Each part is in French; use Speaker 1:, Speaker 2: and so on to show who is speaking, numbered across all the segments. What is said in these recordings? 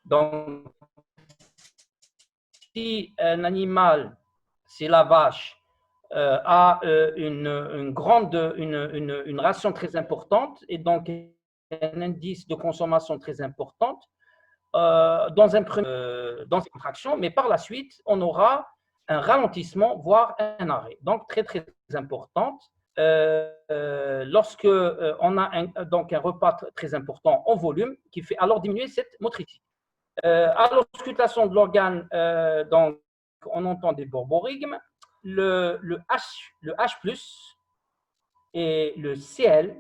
Speaker 1: Donc, si un animal, si la vache, a une ration très importante et donc un indice de consommation très important, dans une contraction, mais par la suite, on aura un ralentissement, voire un arrêt. Donc, très, très importante. Lorsque on a donc un repas très important en volume, qui fait alors diminuer cette motricité. À l'auscultation de l'organe, donc, on entend des borborigmes. Le H+ et le Cl-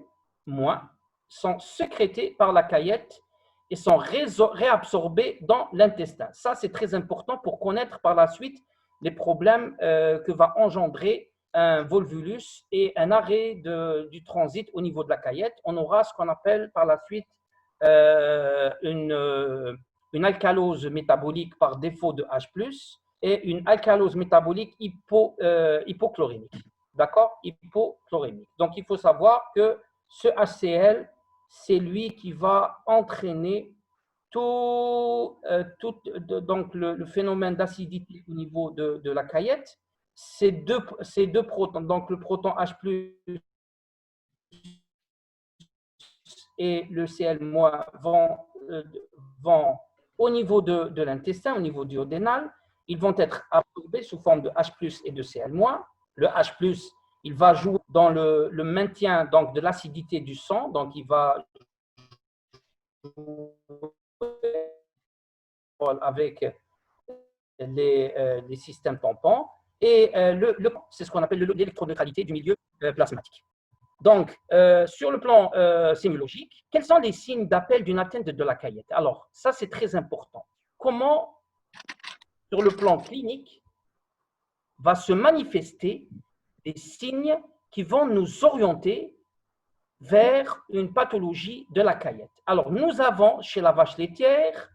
Speaker 1: sont sécrétés par la caillette et sont réabsorbés dans l'intestin. Ça, c'est très important pour connaître par la suite les problèmes que va engendrer un volvulus et un arrêt du transit au niveau de la caillette. On aura ce qu'on appelle par la suite une alcalose métabolique par défaut de H+, et une alcalose métabolique hypochlorémique. D'accord? Hypochlorémique. Donc, il faut savoir que ce HCl, c'est lui qui va entraîner donc le phénomène d'acidité au niveau de la caillette. Ces deux protons, donc le proton H+, et le Cl- vont au niveau de l'intestin, au niveau duodénal, ils vont être absorbés sous forme de H+ et de Cl-. Le H+, il va jouer dans le maintien donc, de l'acidité du sang, donc il va jouer avec les systèmes tampons, et c'est ce qu'on appelle l'électroneutralité du milieu plasmatique. Donc, sur le plan sémiologique, quels sont les signes d'appel d'une atteinte de la caillette? Alors, ça, c'est très important. Comment, sur le plan clinique, va se manifester des signes qui vont nous orienter vers une pathologie de la caillette? Alors, nous avons chez la vache laitière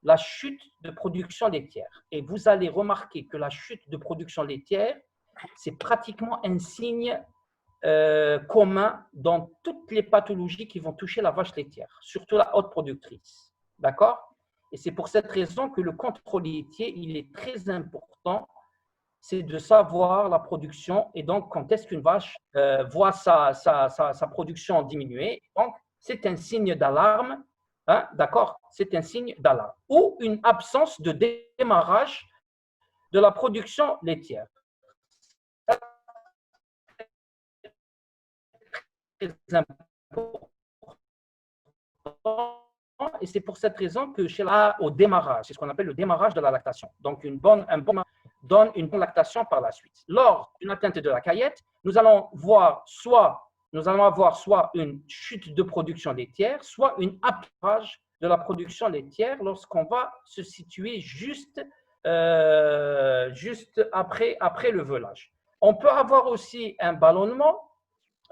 Speaker 1: la chute de production laitière. Et vous allez remarquer que la chute de production laitière, c'est pratiquement un signe commun dans toutes les pathologies qui vont toucher la vache laitière, surtout la haute productrice. D'accord? Et c'est pour cette raison que le contrôle laitier, il est très important. C'est de savoir la production et donc quand est-ce qu'une vache voit sa production diminuer. Donc, c'est un signe d'alarme. Hein, d'accord? C'est un signe d'alarme. Ou une absence de démarrage de la production laitière. Très important. Et c'est pour cette raison que chez au démarrage, c'est ce qu'on appelle le démarrage de la lactation. Donc, un bon donne une bonne lactation par la suite. Lors d'une atteinte de la caillette, nous allons avoir soit une chute de production laitière, soit une appareillage de la production laitière lorsqu'on va se situer juste après le veulage. On peut avoir aussi un ballonnement,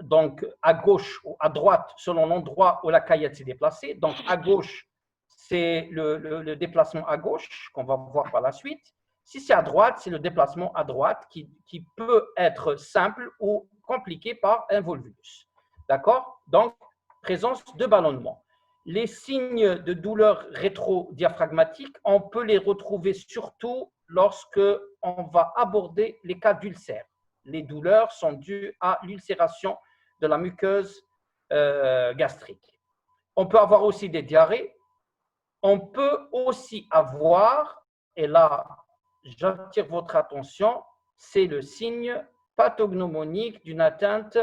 Speaker 1: donc à gauche ou à droite selon l'endroit où la caillette s'est déplacée. Donc à gauche, c'est le déplacement à gauche qu'on va voir par la suite. Si c'est à droite, c'est le déplacement à droite qui peut être simple ou compliqué par un volvulus. D'accord? Donc, présence de ballonnement. Les signes de douleur rétro-diaphragmatique, on peut les retrouver surtout lorsque on va aborder les cas d'ulcère. Les douleurs sont dues à l'ulcération de la muqueuse gastrique. On peut avoir aussi des diarrhées. On peut aussi avoir, et là, j'attire votre attention, c'est le signe pathognomonique d'une atteinte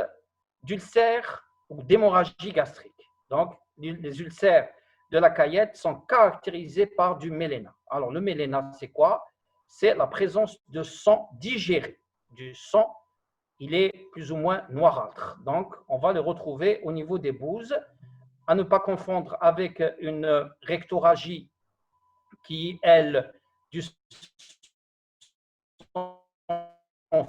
Speaker 1: d'ulcère ou d'hémorragie gastrique. Donc, les ulcères de la caillette sont caractérisés par du méléna. Alors, le méléna, c'est quoi? C'est la présence de sang digéré, du sang. Il est plus ou moins noirâtre. Donc, on va le retrouver au niveau des bouses, à ne pas confondre avec une rectorragie qui, elle, du sang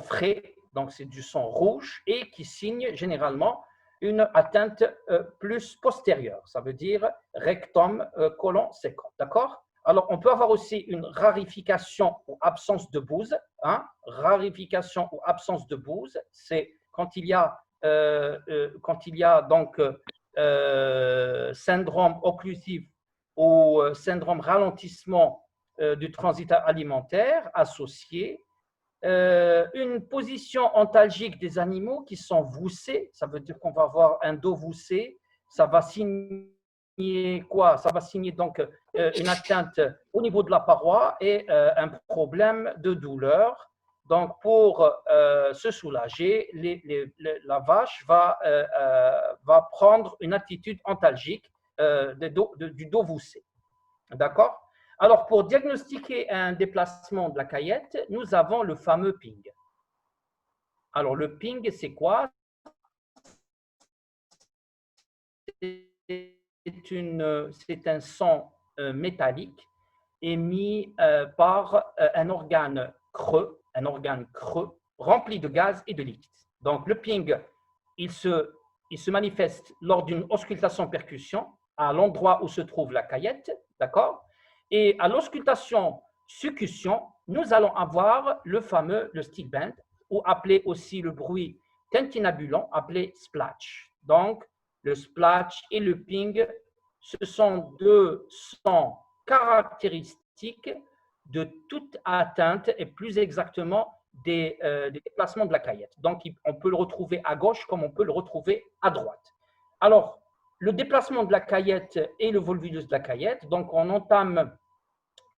Speaker 1: frais, donc c'est du sang rouge, et qui signe généralement une atteinte plus postérieure. Ça veut dire rectum, côlon, sécom. D'accord? Alors, on peut avoir aussi une rarification ou absence de bouse. Hein? Rarification ou absence de bouse, c'est quand il y a donc syndrome occlusif au syndrome ralentissement du transit alimentaire associé, une position ontalgique des animaux qui sont voussés, ça veut dire qu'on va avoir un dos voussé, ça va signer quoi? Ça va signer donc une atteinte au niveau de la paroi et un problème de douleur. Donc, pour se soulager, la vache va prendre une attitude ontalgique du dos voussé. D'accord? Alors, pour diagnostiquer un déplacement de la caillette, nous avons le fameux ping. Alors, le ping, c'est quoi? C'est un son métallique émis par un organe creux rempli de gaz et de liquide. Donc, le ping, il se manifeste lors d'une auscultation-percussion à l'endroit où se trouve la caillette, d'accord? Et à l'auscultation-sucussion, nous allons avoir le stick bend, ou appelé aussi le bruit tintinabulant, appelé splash. Donc, le splash et le ping, ce sont deux sons caractéristiques de toute atteinte et plus exactement des déplacements de la caillette. Donc, on peut le retrouver à gauche comme on peut le retrouver à droite. Alors, le déplacement de la caillette et le volvulus de la caillette, donc on entame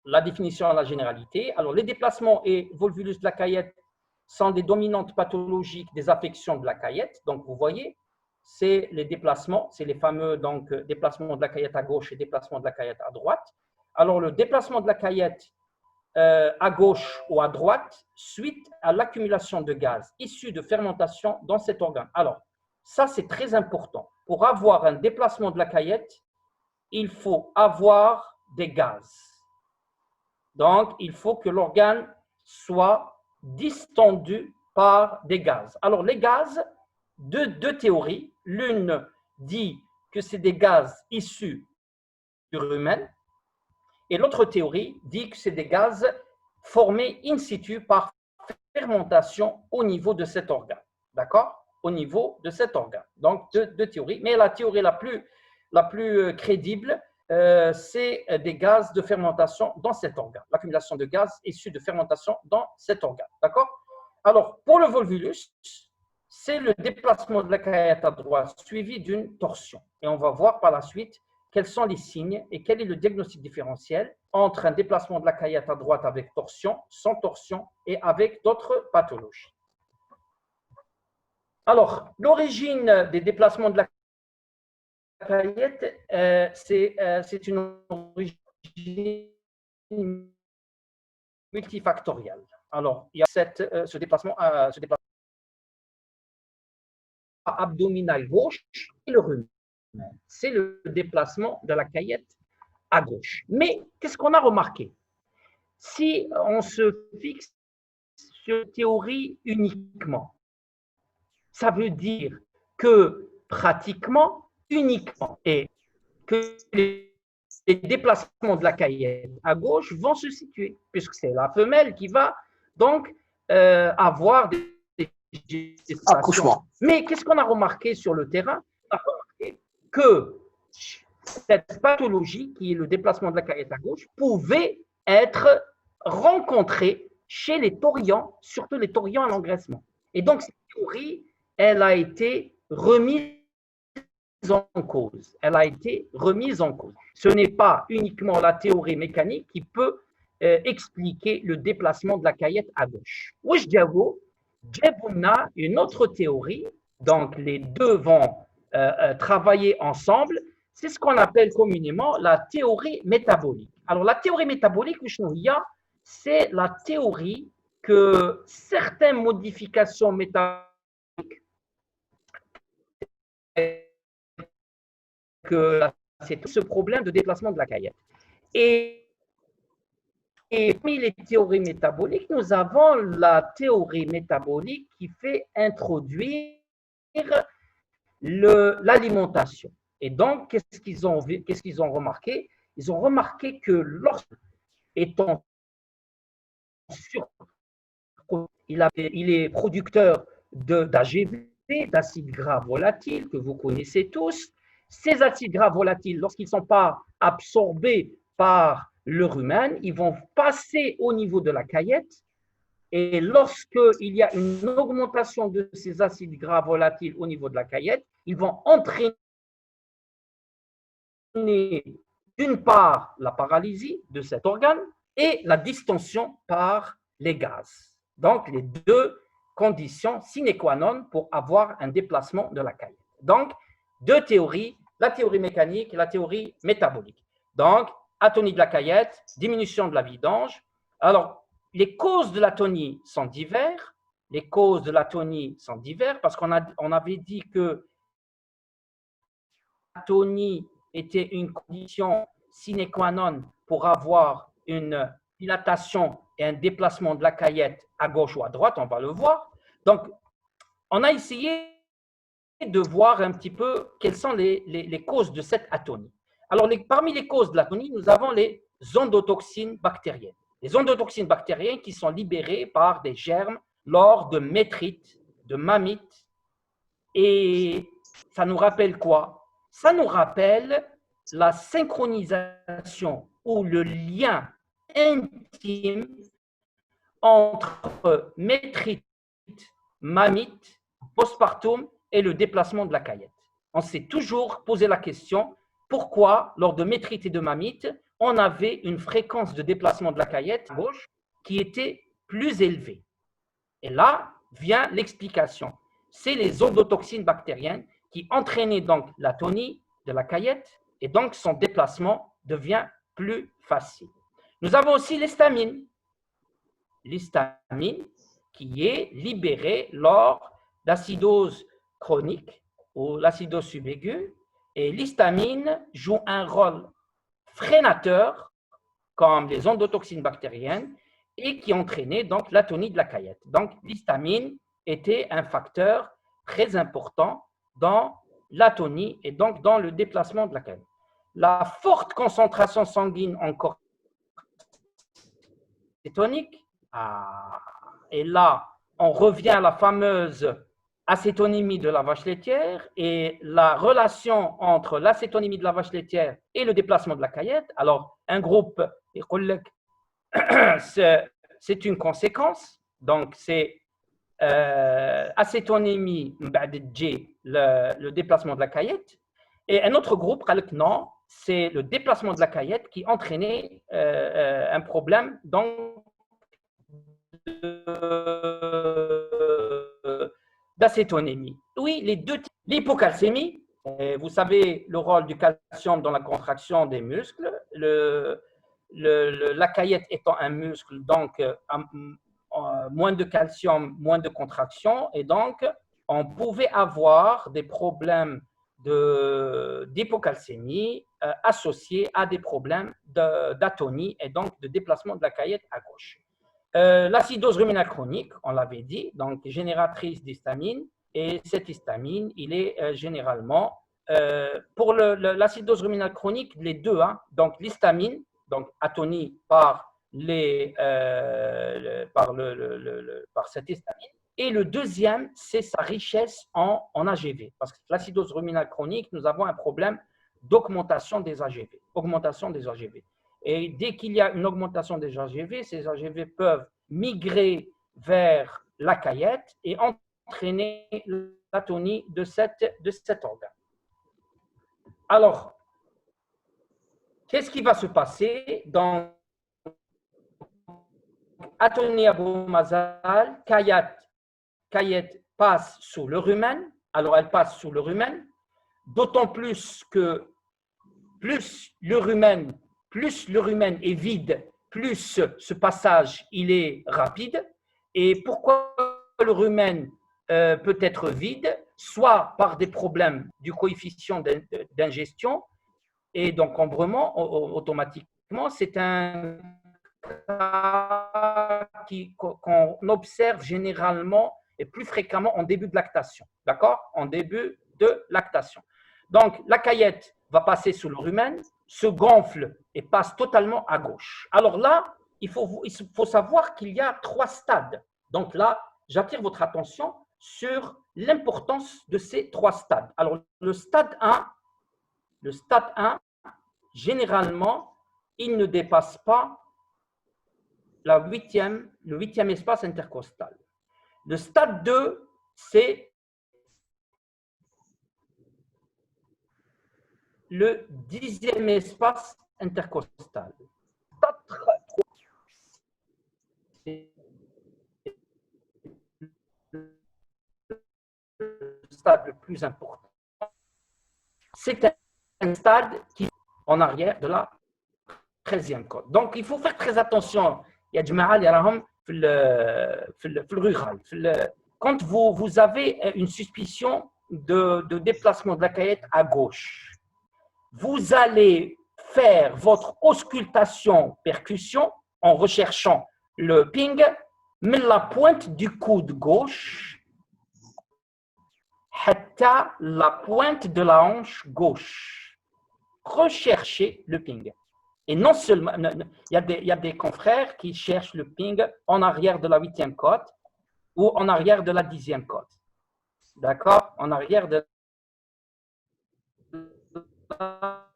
Speaker 1: la définition à la généralité. Alors, les déplacements et volvulus de la caillette sont des dominantes pathologiques des affections de la caillette. Donc, vous voyez, c'est les déplacements, c'est les fameux donc, déplacements de la caillette à gauche et déplacements de la caillette à droite. Alors, le déplacement de la caillette à gauche ou à droite suite à l'accumulation de gaz issu de fermentation dans cet organe. Alors, ça, c'est très important. Pour avoir un déplacement de la caillette, il faut avoir des gaz. Donc, il faut que l'organe soit distendu par des gaz. Alors, les gaz, deux théories. L'une dit que c'est des gaz issus du rumen, et l'autre théorie dit que c'est des gaz formés in situ par fermentation au niveau de cet organe. D'accord? Au niveau de cet organe. Donc, deux théories. Mais la théorie la plus crédible, c'est des gaz de fermentation dans cet organe. L'accumulation de gaz issus de fermentation dans cet organe. D'accord? Alors, pour le volvulus, c'est le déplacement de la caillette à droite suivi d'une torsion. Et on va voir par la suite quels sont les signes et quel est le diagnostic différentiel entre un déplacement de la caillette à droite avec torsion, sans torsion et avec d'autres pathologies. Alors, l'origine des déplacements de la caillette, c'est une origine multifactorielle. Alors, il y a ce déplacement abdominal gauche et le rumen. C'est le déplacement de la caillette à gauche. Mais qu'est-ce qu'on a remarqué? Si on se fixe sur théorie uniquement, ça veut dire que pratiquement, uniquement, et que les déplacements de la caillette à gauche vont se situer, puisque c'est la femelle qui va donc avoir des
Speaker 2: accouchements.
Speaker 1: Mais qu'est-ce qu'on a remarqué sur le terrain? On a remarqué que cette pathologie, qui est le déplacement de la caillette à gauche, pouvait être rencontrée chez les taurians, surtout les taurians à l'engraissement. Et donc, cette théorie, elle a été remise en cause. Elle a été remise en cause. Ce n'est pas uniquement la théorie mécanique qui peut expliquer le déplacement de la caillette à gauche. Wajdiago, Djebuna, une autre théorie, donc les deux vont travailler ensemble, c'est ce qu'on appelle communément la théorie métabolique. Alors, la théorie métabolique, c'est la théorie que certaines modifications métaboliques c'est ce problème de déplacement de la caillette. Et parmi les théories métaboliques, nous avons la théorie métabolique qui fait introduire l'alimentation. Et donc, qu'est-ce qu'ils ont remarqué? Ils ont remarqué que lorsqu'étant il est producteur d'AGV, d'acide gras volatile, que vous connaissez tous, Ces acides gras volatiles, lorsqu'ils ne sont pas absorbés par le rumen, ils vont passer au niveau de la caillette. Et lorsqu'il y a une augmentation de ces acides gras volatiles au niveau de la caillette, ils vont entraîner d'une part la paralysie de cet organe et la distension par les gaz. Donc, les deux conditions sine qua non pour avoir un déplacement de la caillette. Donc, deux théories, la théorie mécanique et la théorie métabolique. Donc, atonie de la caillette, diminution de la vidange. Alors, les causes de l'atonie sont diverses. Les causes de l'atonie sont diverses parce qu'on avait dit que l'atonie était une condition sine qua non pour avoir une dilatation et un déplacement de la caillette à gauche ou à droite, on va le voir. Donc, on a essayé de voir un petit peu quelles sont les causes de cette atonie. Alors, parmi les causes de l'atonie, nous avons les endotoxines bactériennes. Les endotoxines bactériennes qui sont libérées par des germes lors de métrites, de mammites. Et ça nous rappelle quoi? Ça nous rappelle la synchronisation ou le lien intime entre métrite, mammite, postpartum et le déplacement de la caillette. On s'est toujours posé la question pourquoi, lors de métrite et de mammite, on avait une fréquence de déplacement de la caillette gauche qui était plus élevée. Et là vient l'explication. C'est les endotoxines bactériennes qui entraînaient donc l'atonie de la caillette et donc son déplacement devient plus facile. Nous avons aussi l'histamine. L'histamine qui est libérée lors d'acidose chronique ou l'acidose subaiguë. Et l'histamine joue un rôle freinateur comme les endotoxines bactériennes et qui entraînait donc l'atonie de la caillette. Donc, l'histamine était un facteur très important dans l'atonie et donc dans le déplacement de la caillette. La forte concentration sanguine en corps cétonique, et là, on revient à la fameuse acétonémie de la vache laitière et la relation entre l'acétonémie de la vache laitière et le déplacement de la caillette. Alors, un groupe, c'est une conséquence. Donc, c'est acétonémie, le déplacement de la caillette. Et un autre groupe, non, c'est le déplacement de la caillette qui entraînait un problème d'acétonémie. Oui, les deux types. L'hypocalcémie, vous savez le rôle du calcium dans la contraction des muscles. La caillette étant un muscle, donc moins de calcium, moins de contraction, et donc on pouvait avoir des problèmes d'hypocalcémie associés à des problèmes d'atonie et donc de déplacement de la caillette à gauche. L'acidose ruminale chronique, on l'avait dit, donc génératrice d'histamine, et cette histamine, il est généralement, pour l'acidose ruminale chronique, les deux, hein, donc l'histamine, donc atonie par cette histamine, et le deuxième, c'est sa richesse en AGV, parce que l'acidose ruminale chronique, nous avons un problème d'augmentation des AGV, Et dès qu'il y a une augmentation des AGV, ces AGV peuvent migrer vers la caillette et entraîner l'atonie de cet organe. Alors, qu'est-ce qui va se passer dans atonie abomazale, caillette passe sous le rumen. Alors, elle passe sous le rumen, d'autant plus que plus le rumen est vide, plus ce passage il est rapide. Et pourquoi le rumen peut être vide? Soit par des problèmes du coefficient d'ingestion et d'encombrement automatiquement. C'est un cas qu'on observe généralement et plus fréquemment en début de lactation. D'accord? En début de lactation. Donc, la caillette va passer sous le rumen, se gonfle et passe totalement à gauche. Alors là, il faut savoir qu'il y a 3 stades. Donc là, j'attire votre attention sur l'importance de ces 3 stades. Alors, le stade 1, Le stade 1, généralement, il ne dépasse pas le huitième espace intercostal. Le stade 2, c'est le 10e espace intercostal. Stade 3, c'est le stade le plus important. C'est un stade qui est en arrière de la 13e côte. Donc, il faut faire très attention. Il y a des gens qui sont rural. Quand vous avez une suspicion de déplacement de la caillette à gauche, vous allez faire votre auscultation percussion en recherchant le ping, mais la pointe du coude gauche, hatta la pointe de la hanche gauche. Recherchez le ping. Et non seulement, il y a des confrères qui cherchent le ping en arrière de la 8e côte ou en arrière de la 10e côte. D'accord? En arrière de la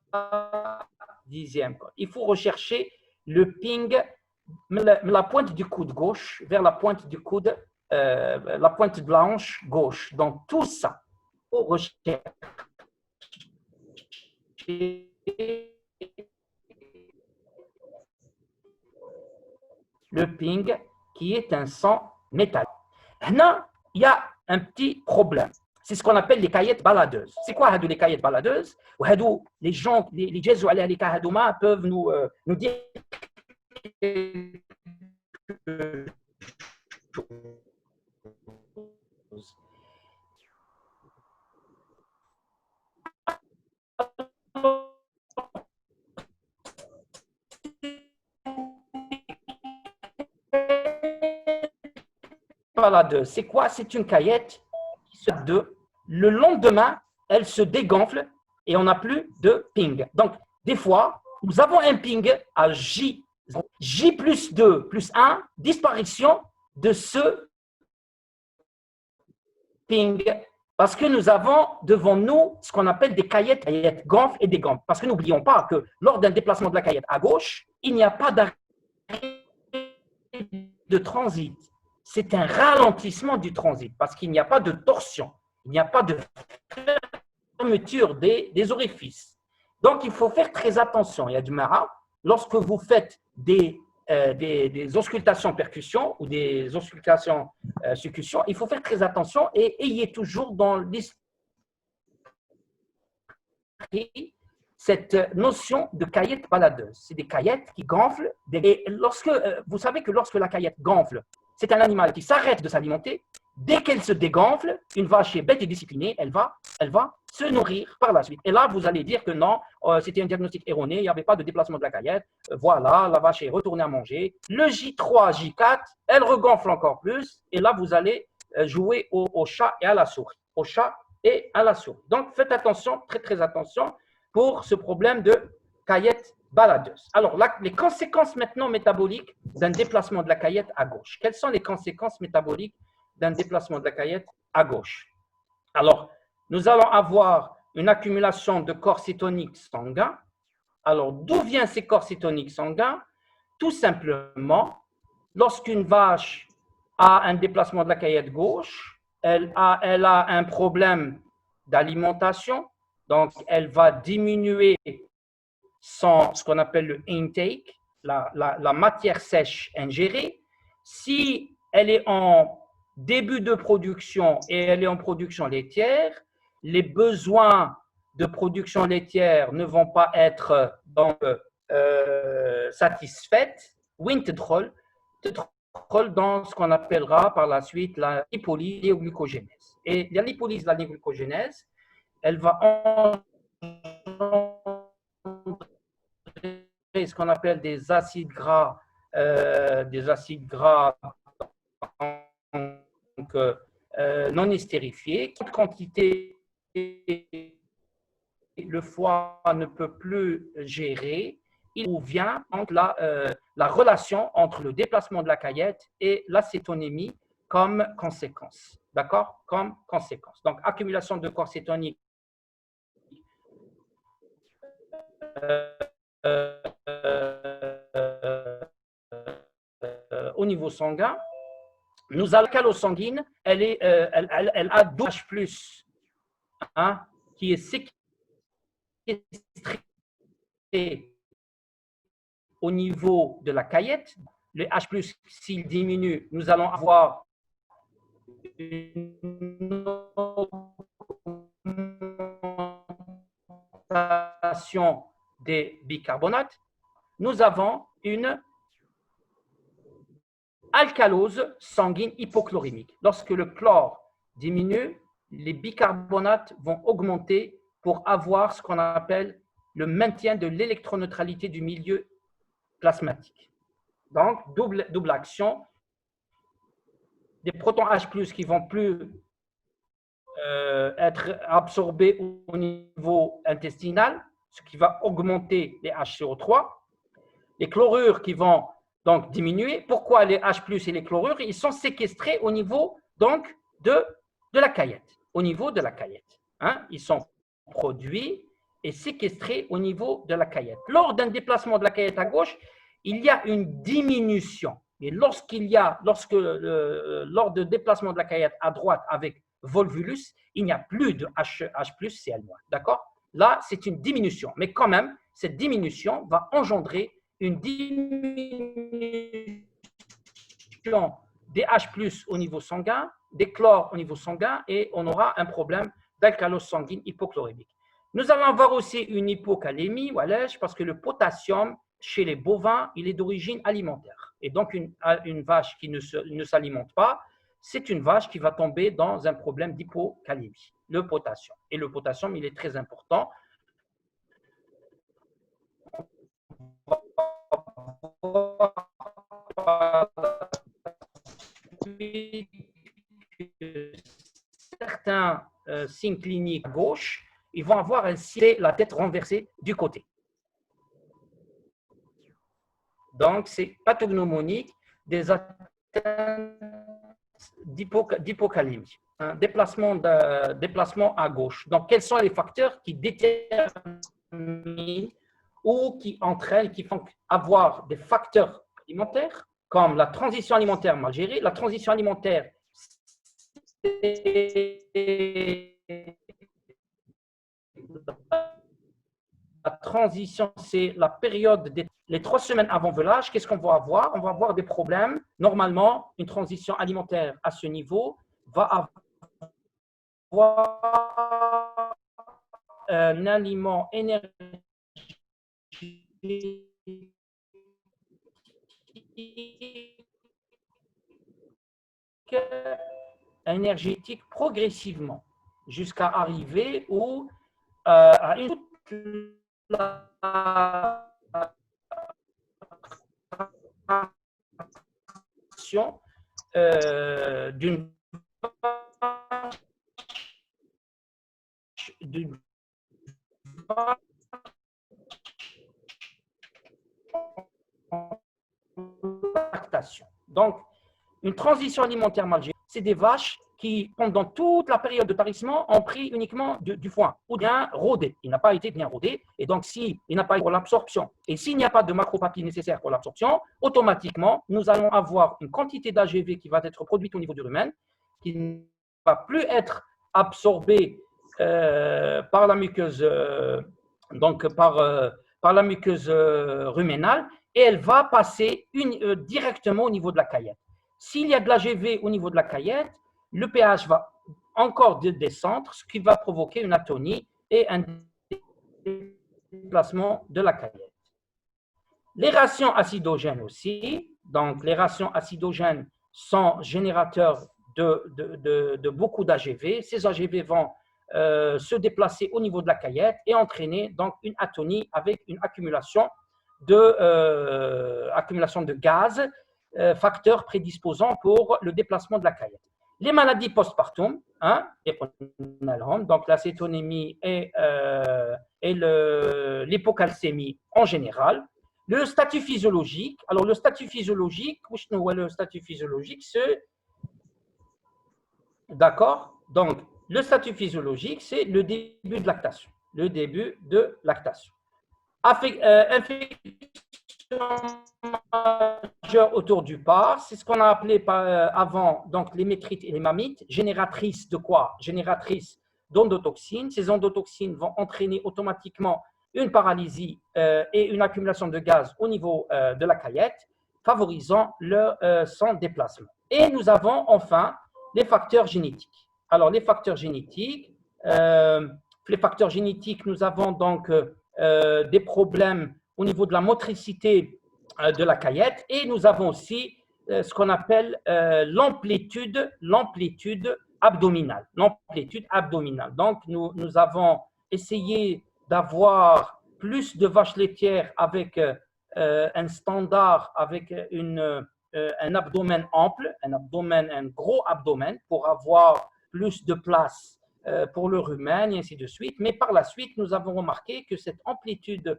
Speaker 1: 10e côte. Il faut rechercher le ping, la pointe du coude gauche vers la pointe du coude, la pointe de la hanche gauche. Donc, tout ça, il faut rechercher le ping qui est un son métallique. Là, il y a un petit problème. C'est ce qu'on appelle les caillettes baladeuses. C'est quoi les caillettes baladeuses? Les gens, les jazz les cahadouma peuvent nous dire baladeuse. C'est quoi? C'est une caillette le lendemain, elle se dégonfle et on n'a plus de ping. Donc, des fois, nous avons un ping à J plus 2 plus 1, disparition de ce ping. Parce que nous avons devant nous ce qu'on appelle des caillettes gonflent et dégonflent. Parce que n'oublions pas que lors d'un déplacement de la caillette à gauche, il n'y a pas d'arrêt de transit. C'est un ralentissement du transit parce qu'il n'y a pas de torsion, il n'y a pas de fermeture des orifices. Donc, il faut faire très attention. Il y a du mara. Lorsque vous faites des auscultations percussion ou des auscultations succution, il faut faire très attention et ayez toujours dans l'esprit cette notion de caillette baladeuse. C'est des caillettes qui gonflent. Et vous savez que lorsque la caillette gonfle, c'est un animal qui s'arrête de s'alimenter. Dès qu'elle se dégonfle, une vache est bête et disciplinée, elle va se nourrir par la suite. Et là, vous allez dire que non, c'était un diagnostic erroné, il n'y avait pas de déplacement de la caillette. Voilà, la vache est retournée à manger. Le J3, J4, elle regonfle encore plus. Et là, vous allez jouer au chat et à la souris. Au chat et à la souris. Donc, faites attention, très, très attention pour ce problème de caillette baladeuse. Alors, les conséquences maintenant métaboliques d'un déplacement de la caillette à gauche. Quelles sont les conséquences métaboliques d'un déplacement de la caillette à gauche? Alors, nous allons avoir une accumulation de corps cétoniques sanguins. Alors, d'où viennent ces corps cétoniques sanguins? Tout simplement, lorsqu'une vache a un déplacement de la caillette gauche, elle a un problème d'alimentation, donc elle va diminuer ce qu'on appelle le intake, la matière sèche ingérée. Si elle est en début de production et elle est en production laitière, les besoins de production laitière ne vont pas être satisfaits. Wintedrol dans ce qu'on appellera par la suite la lipolyse et glucogénèse. Et la lipolyse, la glucogénèse, elle va ce qu'on appelle des acides gras non estérifiés, quelle quantité le foie ne peut plus gérer, il vient entre la relation entre le déplacement de la caillette et l'acétonémie comme conséquence. D'accord? Comme conséquence. Donc, accumulation de corps cétonique au niveau sanguin, nous avons l'alcalo sanguine, elle a 12H+, hein, qui est séquestré au niveau de la caillette. Le H+, s'il diminue, nous allons avoir une augmentation des bicarbonates. Nous avons une alcalose sanguine hypochlorémique. Lorsque le chlore diminue, les bicarbonates vont augmenter pour avoir ce qu'on appelle le maintien de l'électroneutralité du milieu plasmatique. Donc, double action. Des protons H+, qui vont plus être absorbés au niveau intestinal, ce qui va augmenter les HCO3. Les chlorures qui vont donc diminuer. Pourquoi les H+ et les chlorures? Ils sont séquestrés au niveau donc de la caillette. Au niveau de la caillette. Hein? Ils sont produits et séquestrés au niveau de la caillette. Lors d'un déplacement de la caillette à gauche, il y a une diminution. Et lors de déplacement de la caillette à droite avec volvulus, il n'y a plus de H+, Cl-. D'accord? Là, c'est une diminution. Mais quand même, cette diminution va engendrer une diminution des H+ au niveau sanguin, des chlores au niveau sanguin, et on aura un problème d'alcalose sanguine hypochlorémique. Nous allons avoir aussi une hypocalémie, parce que le potassium, chez les bovins, il est d'origine alimentaire. Et donc, une vache qui ne s'alimente pas, c'est une vache qui va tomber dans un problème d'hypocalémie, le potassium. Et le potassium, il est très important. Certains signes cliniques gauche, ils vont avoir la tête renversée du côté. Donc, c'est pathognomonique des atteintes d'hypocalémie, hein, déplacement à gauche. Donc, quels sont les facteurs qui déterminent ou qui entraînent, qui font avoir des facteurs alimentaires, comme la transition alimentaire mal gérée? La transition alimentaire, c'est la période les 3 semaines avant velage. Qu'est-ce qu'on va avoir? On va avoir des problèmes. Normalement, une transition alimentaire à ce niveau va avoir un aliment énergétique progressivement jusqu'à arriver à une d'une lactation. Donc, une transition alimentaire mal gérée, c'est des vaches qui, pendant toute la période de parissement, ont pris uniquement du foin ou bien rôdé. Il n'a pas été bien rôdé. Et donc, s'il n'a pas eu pour l'absorption, et s'il n'y a pas de macropapier nécessaire pour l'absorption, automatiquement, nous allons avoir une quantité d'AGV qui va être produite au niveau du rumen, qui ne va plus être absorbée par la muqueuse, par la muqueuse ruménale, et elle va passer directement au niveau de la caillette. S'il y a de l'AGV au niveau de la caillette, le pH va encore descendre, ce qui va provoquer une atonie et un déplacement de la caillette. Les rations acidogènes aussi. Donc, les rations acidogènes sont générateurs de beaucoup d'AGV. Ces AGV vont se déplacer au niveau de la caillette et entraîner donc une atonie avec une accumulation de gaz, facteur prédisposant pour le déplacement de la caillette. Les maladies postpartum, hein, donc l'acétonémie et l'hypocalcémie en général. Le statut physiologique, alors le statut physiologique, c'est, d'accord, donc le statut physiologique, c'est le début de lactation. Le début de lactation. Infection majeure autour du pas, c'est ce qu'on a appelé avant donc les métrites et les mammites, génératrices de quoi? Génératrices d'endotoxines. Ces endotoxines vont entraîner automatiquement une paralysie et une accumulation de gaz au niveau de la caillette, favorisant son déplacement. Et nous avons enfin les facteurs génétiques. Alors, les facteurs génétiques, nous avons donc des problèmes au niveau de la motricité de la caillette et nous avons aussi ce qu'on appelle l'amplitude abdominale. L'amplitude abdominale. Donc, nous avons essayé d'avoir plus de vaches laitières avec un standard, avec un abdomen ample, un gros abdomen pour avoir plus de place pour le rumen et ainsi de suite. Mais par la suite, nous avons remarqué que cette amplitude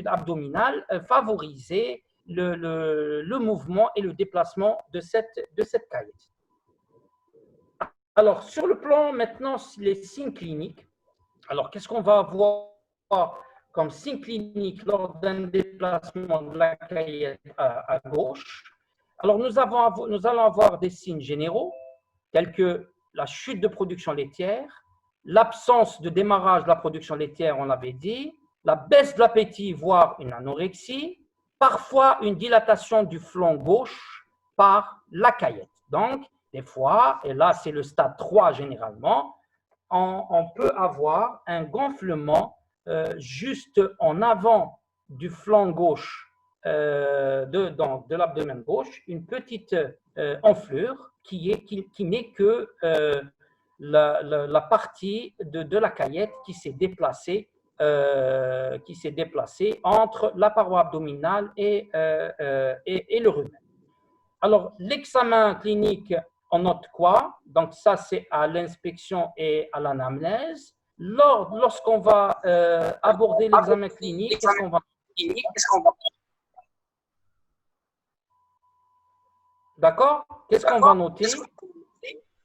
Speaker 1: abdominale favorisait le mouvement et le déplacement de cette caillette. Alors, sur le plan maintenant, les signes cliniques. Alors, qu'est-ce qu'on va avoir comme signe clinique lors d'un déplacement de la caillette à gauche? Alors, nous allons avoir des signes généraux, tels que la chute de production laitière, l'absence de démarrage de la production laitière, on l'avait dit, la baisse de l'appétit, voire une anorexie, parfois une dilatation du flanc gauche par la caillette. Donc, des fois, et là c'est le stade 3 généralement, on peut avoir un gonflement juste en avant du flanc gauche de l'abdomen gauche, une petite enflure qui n'est que la partie de la caillette qui s'est déplacée entre la paroi abdominale et le rumen. Alors, l'examen clinique, on note quoi? Donc, ça, c'est à l'inspection et à l'anamnèse. Lorsqu'on va aborder l'examen clinique, qu'est-ce qu'on va... D'accord? Qu'est-ce qu'on va noter?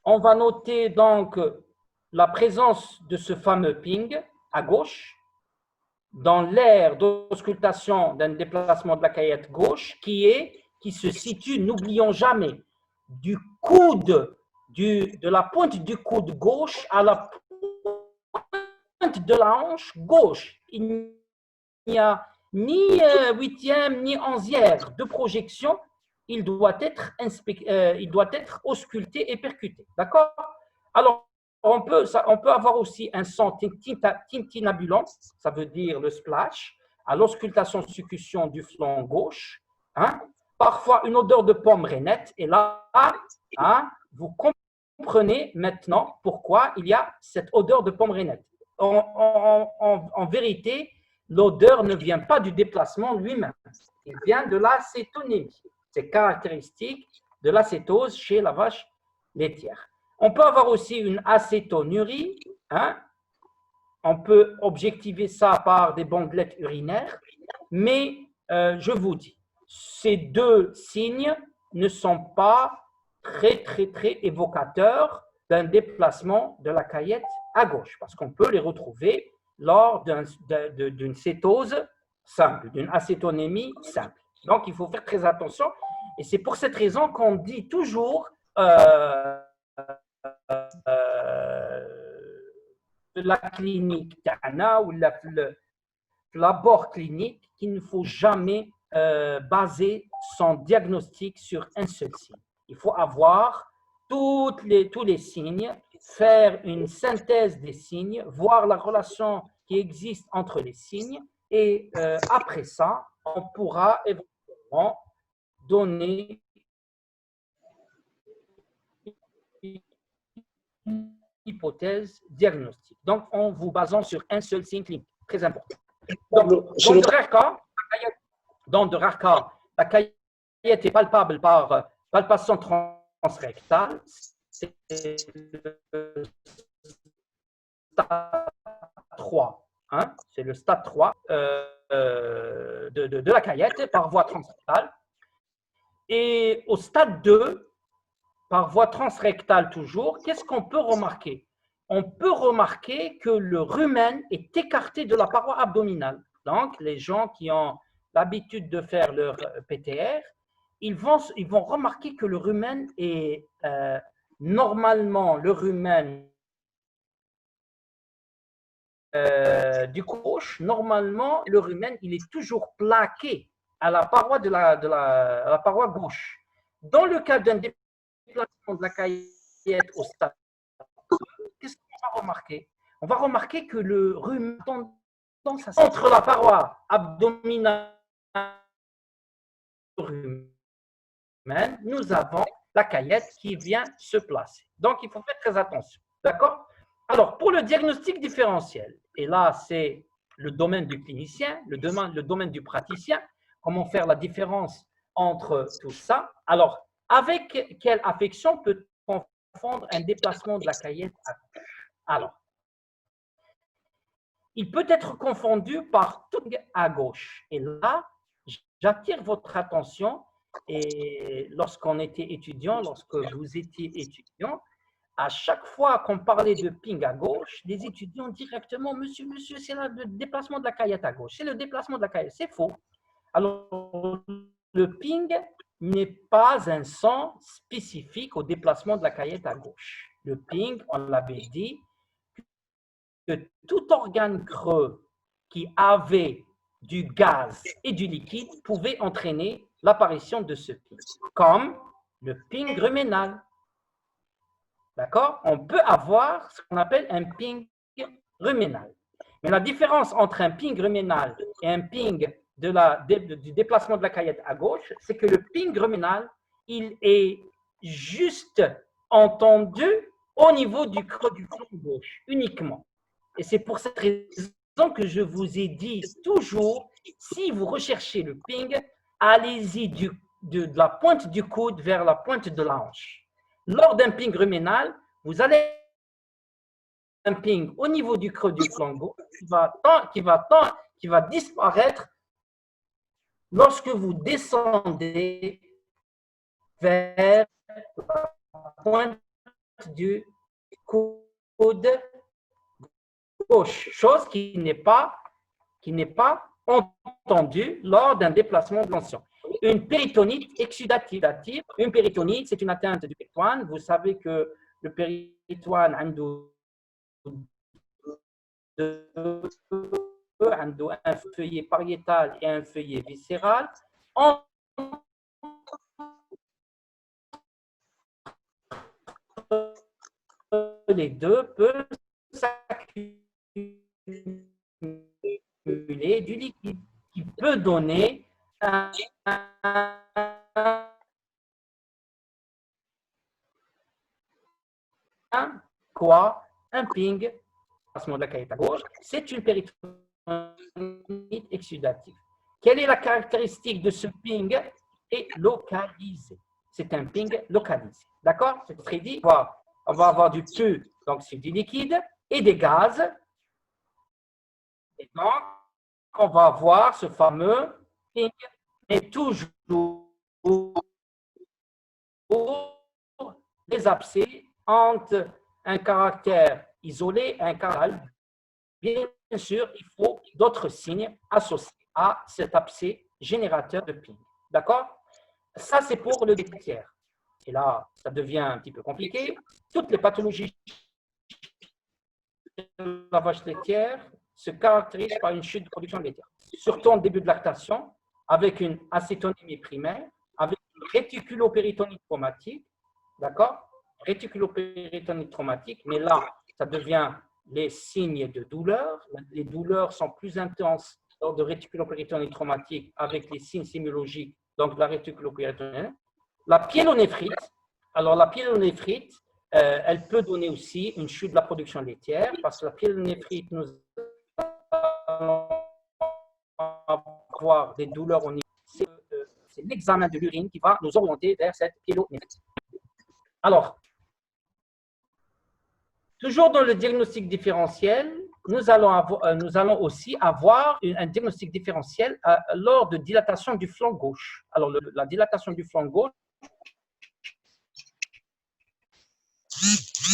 Speaker 1: On va noter donc la présence de ce fameux ping à gauche dans l'aire d'auscultation d'un déplacement de la caillette gauche qui se situe, n'oublions jamais, du coude, de la pointe du coude gauche à la pointe de la hanche gauche. Il n'y a ni huitième ni onzième de projection. Il doit être ausculté et percuté. D'accord? Alors, on peut avoir aussi un son tintinabulant, ça veut dire le splash, à l'auscultation-succution du flanc gauche. Hein? Parfois, une odeur de pomme rainette. Et là, vous comprenez maintenant pourquoi il y a cette odeur de pomme rainette. En vérité, l'odeur ne vient pas du déplacement lui-même. Il vient de l'acétonémie. C'est caractéristique de l'acétose chez la vache laitière. On peut avoir aussi une acétonurie. Hein? On peut objectiver ça par des bandelettes urinaires. Mais je vous dis, ces deux signes ne sont pas très évocateurs d'un déplacement de la caillette à gauche, parce qu'on peut les retrouver lors d'une cétose simple, d'une acétonémie simple. Donc, il faut faire très attention. Et c'est pour cette raison qu'on dit toujours la clinique Tana ou l'abord clinique qu'il ne faut jamais baser son diagnostic sur un seul signe. Il faut avoir tous les signes, faire une synthèse des signes, voir la relation qui existe entre les signes et après ça, on pourra éventuellement donner une hypothèse diagnostique. Donc, en vous basant sur un seul signe clinique. Très important. Donc, dans de rares cas, la caillette est palpable par palpation transrectale. C'est le stade 3. Hein? C'est le stade 3 de la caillette par voie transrectale. Et au stade 2, par voie transrectale toujours, qu'est-ce qu'on peut remarquer? On peut remarquer que le rumen est écarté de la paroi abdominale. Donc, les gens qui ont l'habitude de faire leur PTR, ils vont remarquer que le rumen est normalement le rumen du gauche, normalement, le rumen, il est toujours plaqué à la paroi à la paroi gauche. Dans le cas d'un déplacement de la caillette au stade, qu'est-ce qu'on va remarquer? On va remarquer que le rumen tendance à entre la paroi abdominale et le rumen, nous avons la caillette qui vient se placer. Donc, il faut faire très attention. D'accord? Alors, pour le diagnostic différentiel, et là, c'est le domaine du clinicien, le domaine du praticien, comment faire la différence entre tout ça. Alors, avec quelle affection peut-on confondre un déplacement de la caillette à gauche? Alors, il peut être confondu par tongue à gauche. Et là, j'attire votre attention, et lorsqu'on était étudiant, lorsque vous étiez étudiant, à chaque fois qu'on parlait de ping à gauche, les étudiants directement, monsieur, c'est le déplacement de la caillette à gauche. C'est le déplacement de la caillette. C'est faux. Alors, le ping n'est pas un son spécifique au déplacement de la caillette à gauche. Le ping, on l'avait dit, que tout organe creux qui avait du gaz et du liquide pouvait entraîner l'apparition de ce ping, comme le ping ruménal. D'accord? On peut avoir ce qu'on appelle un ping ruménal. Mais la différence entre un ping ruménal et un ping du déplacement de la caillette à gauche, c'est que le ping ruménal, il est juste entendu au niveau du creux du flanc gauche, uniquement. Et c'est pour cette raison que je vous ai dit toujours, si vous recherchez le ping, allez-y de la pointe du coude vers la pointe de la hanche. Lors d'un ping ruménal, vous allez un ping au niveau du creux du flanc gauche qui va disparaître lorsque vous descendez vers la pointe du coude gauche, chose qui n'est pas entendue lors d'un déplacement de tension. Une péritonite exsudative. Une péritonite, c'est une atteinte du péritoine. Vous savez que le péritoine a un feuillet pariétal et un feuillet viscéral. Les deux peuvent s'accumuler du liquide qui peut donner un ping, déplacement de la caillette à gauche, c'est une péritonite exsudative. Quelle est la caractéristique de ce ping? Est localisé. C'est un ping localisé. D'accord? C'est très dit. On va avoir du pu, donc c'est du liquide, et des gaz. Et donc, on va avoir ce fameux ping, mais toujours les abcès entre un caractère isolé et un caractère. Bien sûr, il faut d'autres signes associés à cet abcès générateur de ping. D'accord? Ça, c'est pour le tiers. Et là, ça devient un petit peu compliqué. Toutes les pathologies de lavage laitière se caractérisent par une chute de production laitière, surtout en début de lactation, avec une acétonémie primaire, avec une réticulopéritonite traumatique, d'accord? Réticulopéritonite traumatique, mais là, ça devient les signes de douleur. Les douleurs sont plus intenses lors de réticulopéritonite traumatique avec les signes sémiologiques, donc la réticulopéritonite. La pyélonéphrite, alors la pyélonéphrite, elle peut donner aussi une chute de la production laitière parce que la pyélonéphrite, nous allons avoir des douleurs au niveau. C'est l'examen de l'urine qui va nous orienter vers cette pyélonéphrite. Alors, toujours dans le diagnostic différentiel, nous allons aussi avoir un diagnostic différentiel lors de dilatation du flanc gauche. Alors, la dilatation du flanc gauche,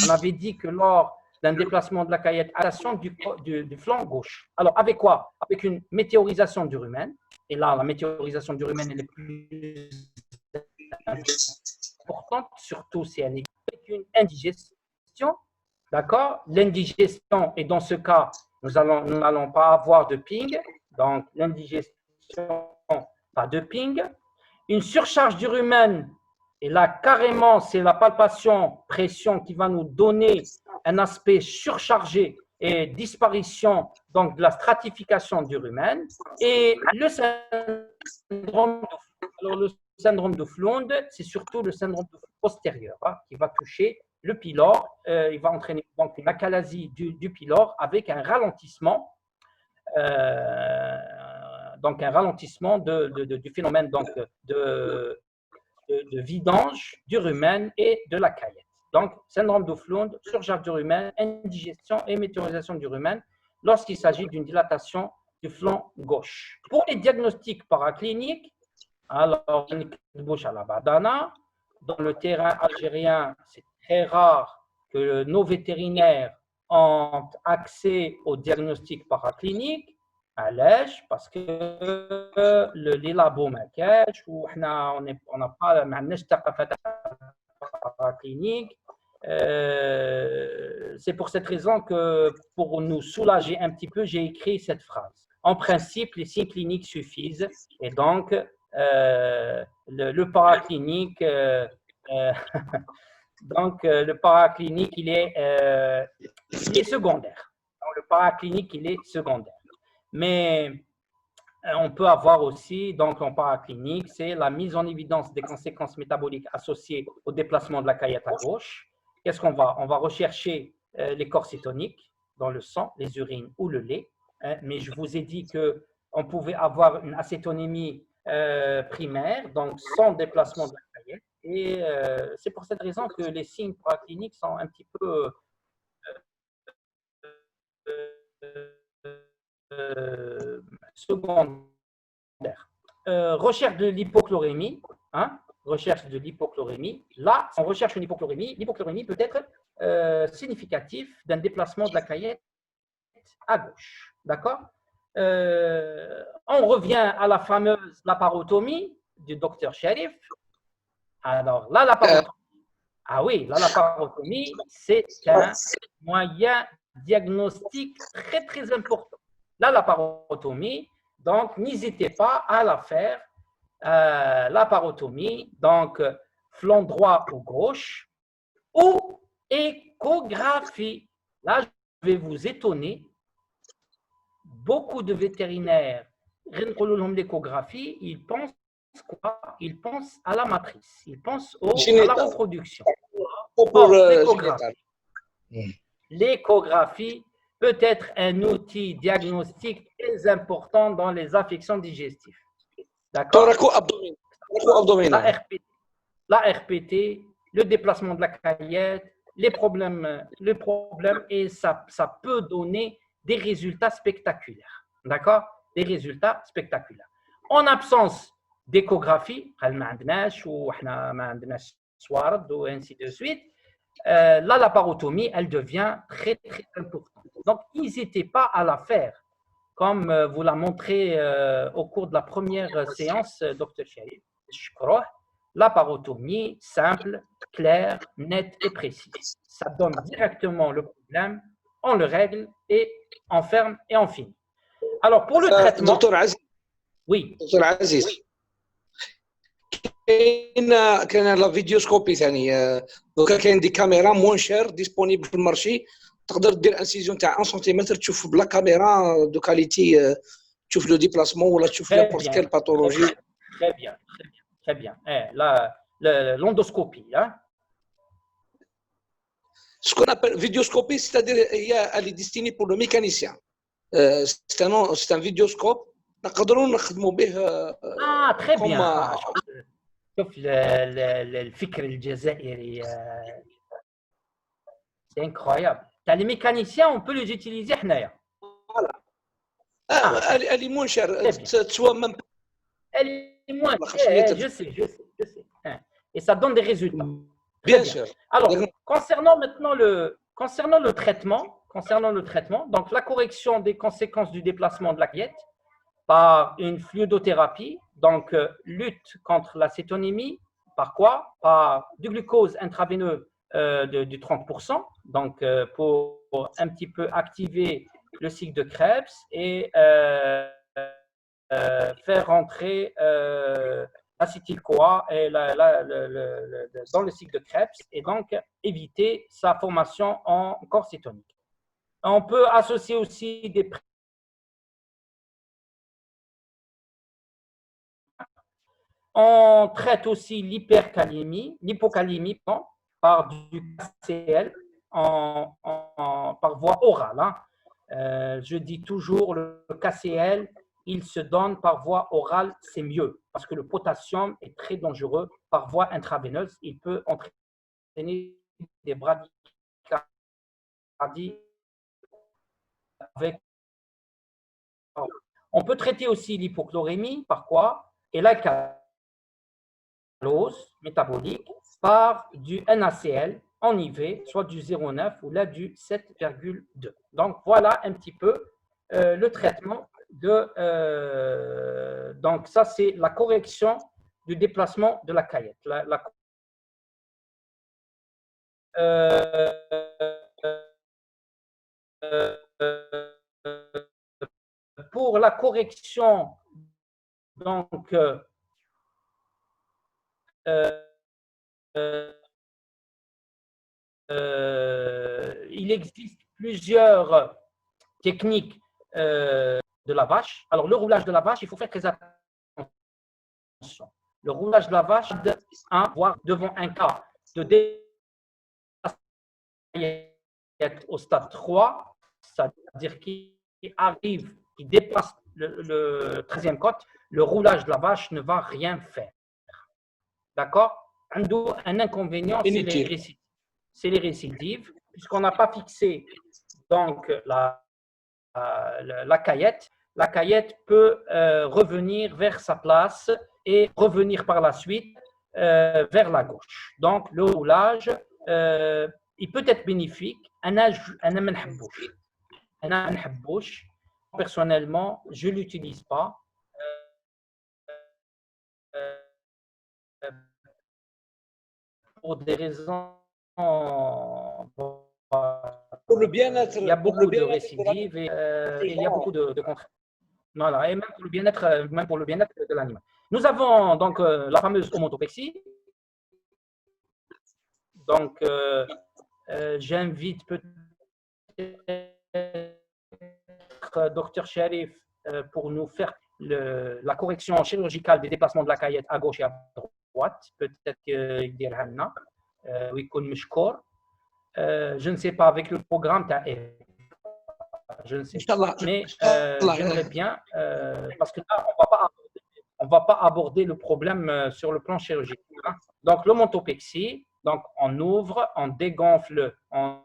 Speaker 1: on avait dit que lors d'un déplacement de la caillette à l'action du flanc gauche. Alors, avec quoi? Avec une météorisation du rumen. Et là, la météorisation du rumen est la plus importante, surtout si elle est avec une indigestion. D'accord? L'indigestion, et dans ce cas, nous n'allons pas avoir de ping. Donc, l'indigestion, pas de ping. Une surcharge du rumen, et là, carrément, c'est la palpation, pression qui va nous donner un aspect surchargé et disparition donc, de la stratification du rumen. Et le syndrome de Flonde, c'est surtout le syndrome de Flonde postérieur qui va toucher le pylore. Il va entraîner donc une achalasie du pylore avec un ralentissement. Donc un ralentissement du phénomène donc de vidange du rumen et de la caillette. Donc, syndrome de Flonde, surcharge du rumen, indigestion et météorisation du rumen lorsqu'il s'agit d'une dilatation du flanc gauche. Pour les diagnostics paracliniques, alors, bouche à la badana, dans le terrain algérien, c'est très rare que nos vétérinaires ont accès au diagnostic paraclinique. علاش باسكو لي لابو ما كاش وحنا on n'a pas ما عندناش ثقافه clinique. C'est pour cette raison que pour nous soulager un petit peu, j'ai écrit cette phrase. En principe, les signes cliniques suffisent et donc le paraclinique donc le paraclinique il est secondaire. Donc, le paraclinique il est secondaire. Mais on peut avoir aussi, donc en paraclinique, c'est la mise en évidence des conséquences métaboliques associées au déplacement de la caillette à gauche. Qu'est-ce qu'on va? On va rechercher les corps cétoniques dans le sang, les urines ou le lait. Mais je vous ai dit qu'on pouvait avoir une acétonémie primaire, donc sans déplacement de la caillette. Et c'est pour cette raison que les signes paracliniques sont un petit peu secondaire. Recherche de l'hypochlorémie. Recherche de l'hypochlorémie. Là, on recherche une hypochlorémie. L'hypochlorémie peut être significatif d'un déplacement de la caillette à gauche. D'accord? On revient à la fameuse laparotomie du docteur Sherif. Alors, la laparotomie. Ah oui, la laparotomie, c'est un moyen diagnostique très, très important. La laparotomie, donc n'hésitez pas à la faire. Laparotomie, donc flanc droit ou gauche, ou échographie. Là, je vais vous étonner. Beaucoup de vétérinaires, l'échographie, ils pensent quoi? Ils pensent à la matrice, ils pensent à la reproduction. L'échographie peut être un outil diagnostique très important dans les affections digestives. D'accord? La RPT, le déplacement de la caillette, les problèmes et ça peut donner des résultats spectaculaires. D'accord? Des résultats spectaculaires. En absence d'échographie, et ainsi de suite, la laparotomie, elle devient très, très importante. Donc, n'hésitez pas à la faire, comme vous l'a montré au cours de la première séance, Dr. Sherif. Laparotomie simple, claire, nette et précise. Ça donne directement le problème, on le règle et on ferme et on finit. Alors, pour le traitement…
Speaker 2: Docteur Aziz.
Speaker 1: Oui.
Speaker 2: Docteur Aziz. كاين لا فيديوسكوبي ثاني دوكا كاين دي كاميرا موان شير ديسپونيبل في المارشي تقدر دير انسيزيون تاع 1 سنتيمتر تشوف بلا كاميرا دو كاليتي تشوف لو ديبلاسمون ولا تشوف نيمبورت كيل باثولوجي
Speaker 1: très bien l'endoscopie
Speaker 2: ce qu'on appelle vidéoscopie c'est-à-dire elle est destinée pour le mécanicien c'est un vidéoscope نقدروا نخدموا به
Speaker 1: très bien شوف الفكر الجزائري c'est incroyable. Les mécaniciens, on peut les utiliser حنايا.
Speaker 2: Elle est moins chère. Soit même.
Speaker 1: Elle est moins chère. Je sais. Et ça donne des résultats.
Speaker 2: Bien sûr.
Speaker 1: Alors, concernant maintenant concernant le traitement, donc la correction des conséquences du déplacement de la caillette par une fluidothérapie, donc lutte contre l'acétonémie, par quoi? Par du glucose intraveineux du 30%, donc pour un petit peu activer le cycle de Krebs et faire rentrer l'acétyl-CoA dans le cycle de Krebs et donc éviter sa formation en corps cétonique. On peut associer aussi des On traite aussi l'hypokaliémie par du KCL par voie orale. Je dis toujours, le KCL, il se donne par voie orale, c'est mieux, parce que le potassium est très dangereux par voie intraveineuse. Il peut entraîner des bradycardies avec. On peut traiter aussi l'hypochlorémie, par quoi? Et l'alcalose métabolique par du NaCl en IV, soit du 0,9 ou là du 7,2. Donc, voilà un petit peu le traitement de. Donc, ça, c'est la correction du déplacement de la caillette. Pour la correction, donc, il existe plusieurs techniques de la vache. Alors, le roulage de la vache, il faut faire très attention. Le roulage de la vache, voire devant un cas de dépassement au stade 3, c'est-à-dire qu'il arrive, il dépasse le 13e côte, le roulage de la vache ne va rien faire. D'accord? Un inconvénient, c'est les récidives, puisqu'on n'a pas fixé donc la caillette. La caillette peut revenir vers sa place et revenir par la suite vers la gauche. Donc, le roulage, il peut être bénéfique. Personnellement, je ne l'utilise pas. Pour des raisons.
Speaker 2: Pour le bien-être.
Speaker 1: Il y a beaucoup de récidives et il y a beaucoup de contraintes. Voilà, et même pour le bien-être de l'animal. Nous avons donc la fameuse homontopexie. Donc, j'invite peut-être Dr Sharif pour nous faire la correction chirurgicale des déplacements de la caillette à gauche et à droite. Peut-être qu'il dira Hanna, Wikun Mishkor. Je ne sais pas, avec le programme, je ne sais pas. Mais j'aimerais bien, parce que là, on ne va pas aborder le problème sur le plan chirurgical. Donc, l'homontopexie, donc on ouvre, on dégonfle, par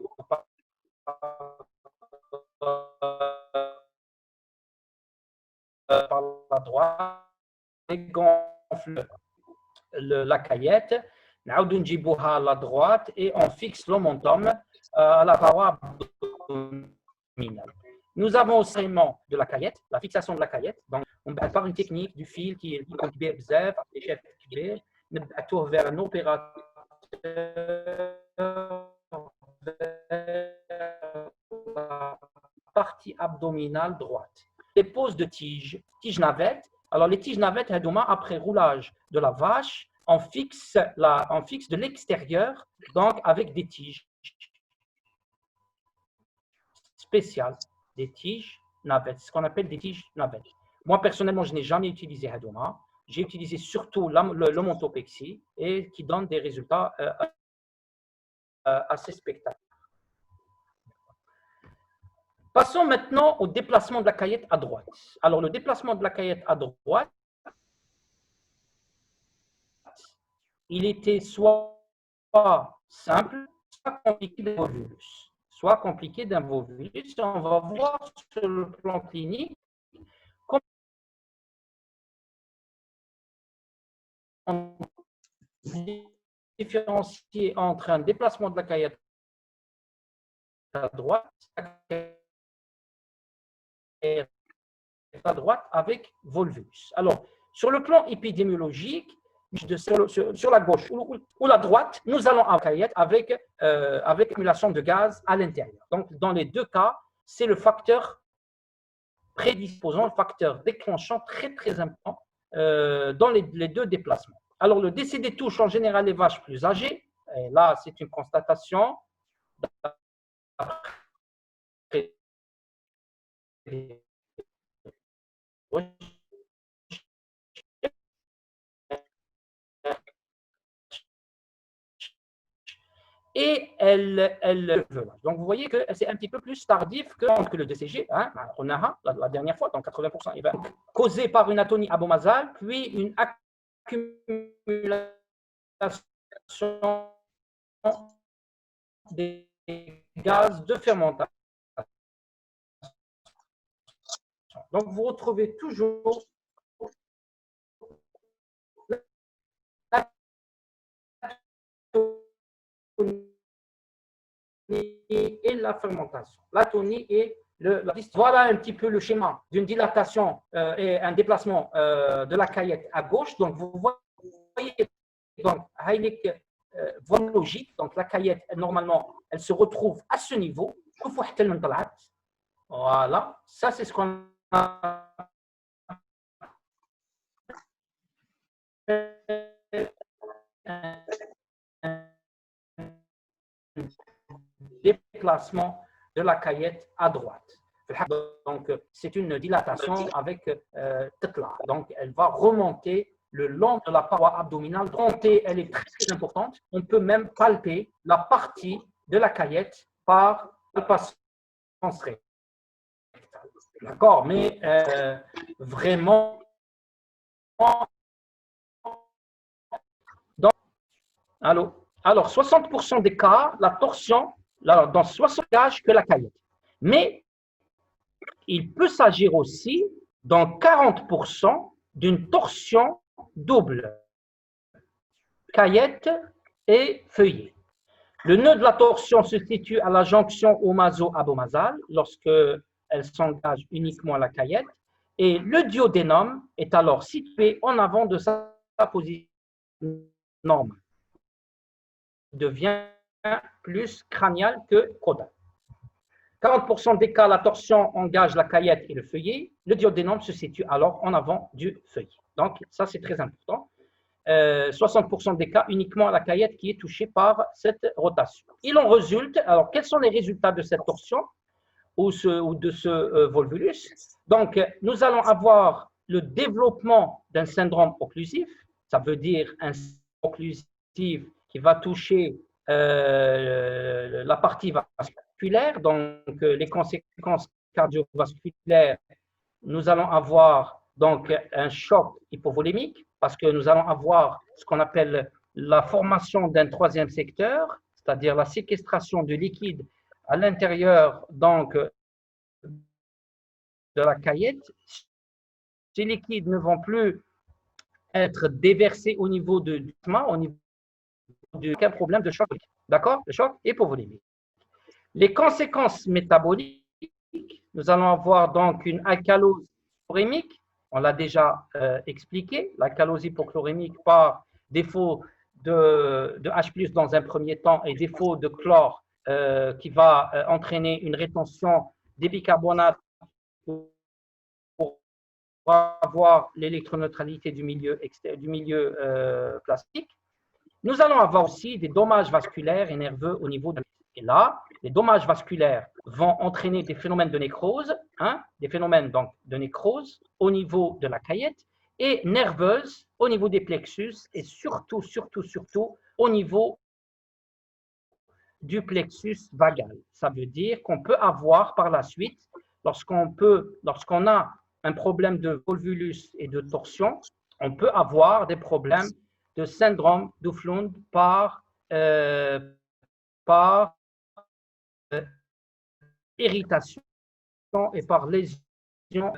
Speaker 1: la droite, dégonfle la caillette, on à la droite et on fixe l'omontum à la paroi abdominale. Nous avons aussi de la caillette, la fixation de la caillette. Donc, on passe par une technique du fil qui est كبير les chefs كبير نبعثوه vers un opérateur la partie abdominale droite. Les poses de tiges navettes. Alors, les tiges navettes, après roulage de la vache, on fixe de l'extérieur, donc avec des tiges spéciales, des tiges navettes, ce qu'on appelle des tiges navettes. Moi, personnellement, je n'ai jamais utilisé Hadoma. J'ai utilisé surtout l'homontopexie et qui donne des résultats assez spectaculaires. Passons maintenant au déplacement de la caillette à droite. Alors, le déplacement de la caillette à droite, il était soit simple, soit compliqué d'un volvulus. Soit compliqué d'un volvulus. On va voir sur le plan clinique comment on différencier entre un déplacement de la caillette à droite, à droite avec volvulus. Alors, sur le plan épidémiologique, sur la gauche ou la droite, nous allons avoir avec accumulation de gaz à l'intérieur. Donc, dans les deux cas, c'est le facteur prédisposant, le facteur déclenchant très, très important dans les deux déplacements. Alors, le décédé touche en général les vaches plus âgées. Et là, c'est une constatation. Et donc, vous voyez que c'est un petit peu plus tardif que le DCG, hein, on a la dernière fois, dans 80%, il va causé par une atonie abomazale, puis une accumulation des gaz de fermentation. Donc, vous retrouvez toujours et la fermentation. L'atonie et voilà un petit peu le schéma d'une dilatation et un déplacement de la caillette à gauche. Donc, vous voyez, donc, logique. Donc, la caillette, normalement, elle se retrouve à ce niveau. Voilà, ça, c'est ce qu'on a déplacement de la caillette à droite. Donc, c'est une dilatation avec tetla. Donc, elle va remonter le long de la paroi abdominale. Elle est très, très importante. On peut même palper la partie de la caillette par palpation rectale. D'accord, mais vraiment, alors 60% des cas, la torsion, dans 60 cas que la caillette. Mais il peut s'agir aussi, dans 40%, d'une torsion double, caillette et feuillet. Le nœud de la torsion se situe à la jonction omaso-abomazale lorsque elle s'engage uniquement à la caillette, et le duodénum est alors situé en avant de sa position normale. Il devient plus crânial que caudal. 40% des cas, la torsion engage la caillette et le feuillet. Le duodénum se situe alors en avant du feuillet. Donc, ça, c'est très important. 60% des cas, uniquement la caillette qui est touchée par cette rotation. Il en résulte, alors, quels sont les résultats de cette torsion ou de ce volvulus? Donc, nous allons avoir le développement d'un syndrome occlusif. Ça veut dire un syndrome occlusif qui va toucher la partie vasculaire, donc les conséquences cardiovasculaires. Nous allons avoir donc un choc hypovolémique parce que nous allons avoir ce qu'on appelle la formation d'un troisième secteur, c'est-à-dire la séquestration de liquide à l'intérieur donc de la caillette. Ces liquides ne vont plus être déversés au niveau du aucun problème de choc, d'accord? Le choc hypovolémique. Les conséquences métaboliques, nous allons avoir donc une alcalose hypochlorhémique, on l'a déjà expliqué, l'alcalose hypochlorhémique par défaut de H+ dans un premier temps et défaut de chlore qui va entraîner une rétention des bicarbonates pour avoir l'électroneutralité du milieu plastique. Nous allons avoir aussi des dommages vasculaires et nerveux au niveau de la caillette. Et là, les dommages vasculaires vont entraîner des phénomènes de nécrose, des phénomènes donc de nécrose au niveau de la caillette et nerveuse au niveau des plexus et surtout au niveau du plexus vagal. Ça veut dire qu'on peut avoir par la suite, lorsqu'on a un problème de volvulus et de torsion, on peut avoir des problèmes de syndrome d'Ouflund par irritation et par lésion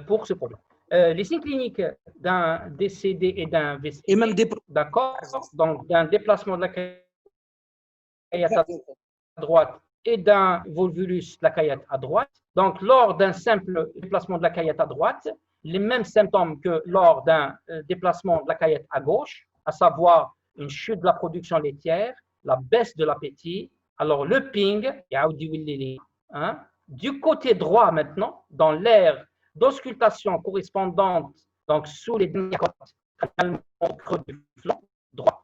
Speaker 1: pour ce problème. Les signes cliniques d'un DCD et d'un VC, d'accord, donc d'un déplacement de la caillette à droite et d'un volvulus de la caillette à droite. Donc, lors d'un simple déplacement de la caillette à droite, les mêmes symptômes que lors d'un déplacement de la caillette à gauche, à savoir une chute de la production laitière, la baisse de l'appétit. Alors, le ping, hein, du côté droit maintenant, dans l'aire d'auscultation correspondante, donc sous les dernières côtes, au creux du flanc droit.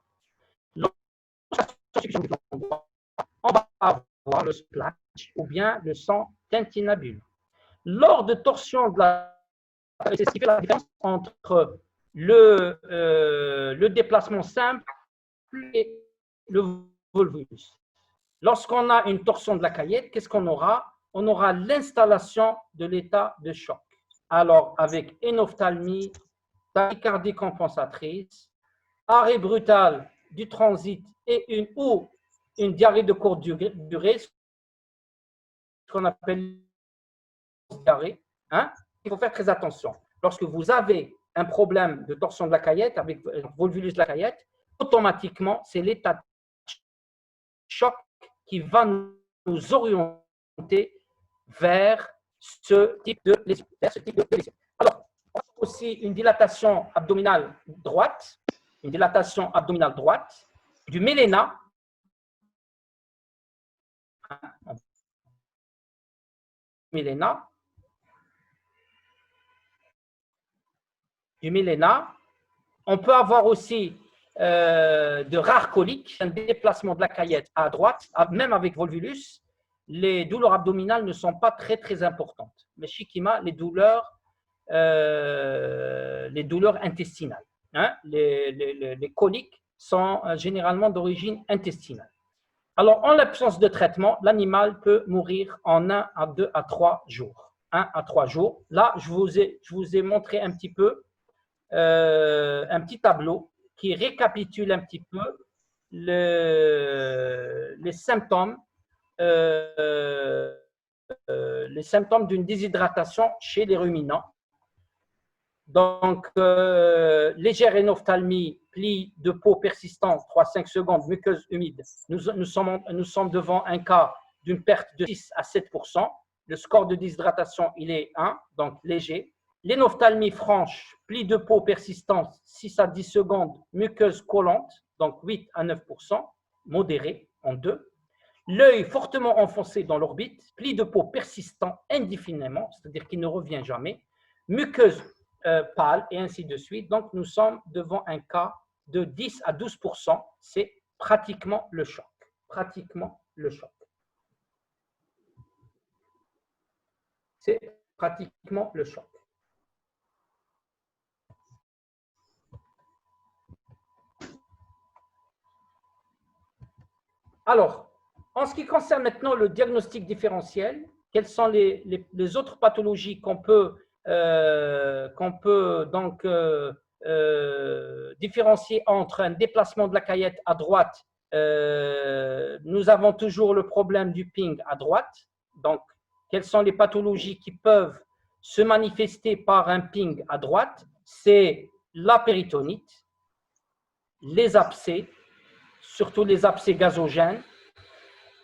Speaker 1: On va avoir le splash ou bien le sang tintinabule. Lors de torsion de la... C'est ce qui fait la différence entre le déplacement simple et le volvulus. Lorsqu'on a une torsion de la caillette, qu'est-ce qu'on aura? On aura l'installation de l'état de choc. Alors, avec énophtalmie, tachycardie compensatrice, arrêt brutal du transit et une diarrhée de courte durée, ce qu'on appelle diarrhée, hein? Il faut faire très attention. Lorsque vous avez un problème de torsion de la caillette, avec volvulus de la caillette, automatiquement, c'est l'état de choc qui va nous orienter vers ce type de lésion. Alors, on a aussi une dilatation abdominale droite, du méléna, On peut avoir aussi de rares coliques, un déplacement de la caillette à droite, même avec volvulus. Les douleurs abdominales ne sont pas très, très importantes. Mais shikima, les douleurs intestinales. Hein? Les coliques sont généralement d'origine intestinale. Alors, en l'absence de traitement, l'animal peut mourir en 1 à 2 à 3 jours. 1 à 3 jours. Là, je vous ai montré un petit peu un petit tableau qui récapitule un petit peu les symptômes d'une déshydratation chez les ruminants. Donc, légère énophtalmie, pli de peau persistant, 3-5 secondes, muqueuse humide. Nous sommes devant un cas d'une perte de 6 à 7%. Le score de déshydratation, il est 1, donc léger. L'énophtalmie franche, pli de peau persistant, 6 à 10 secondes, muqueuse collante, donc 8 à 9%, modéré en 2. L'œil fortement enfoncé dans l'orbite, pli de peau persistant indéfiniment, c'est-à-dire qu'il ne revient jamais, muqueuse pâle et ainsi de suite. Donc, nous sommes devant un cas de 10 à 12%. C'est pratiquement le choc. C'est pratiquement le choc. Alors, en ce qui concerne maintenant le diagnostic différentiel, quelles sont les autres pathologies qu'on peut donc différencier entre un déplacement de la caillette à droite? Nous avons toujours le problème du ping à droite. Donc, quelles sont les pathologies qui peuvent se manifester par un ping à droite? C'est la péritonite, les abcès, surtout les abcès gazogènes,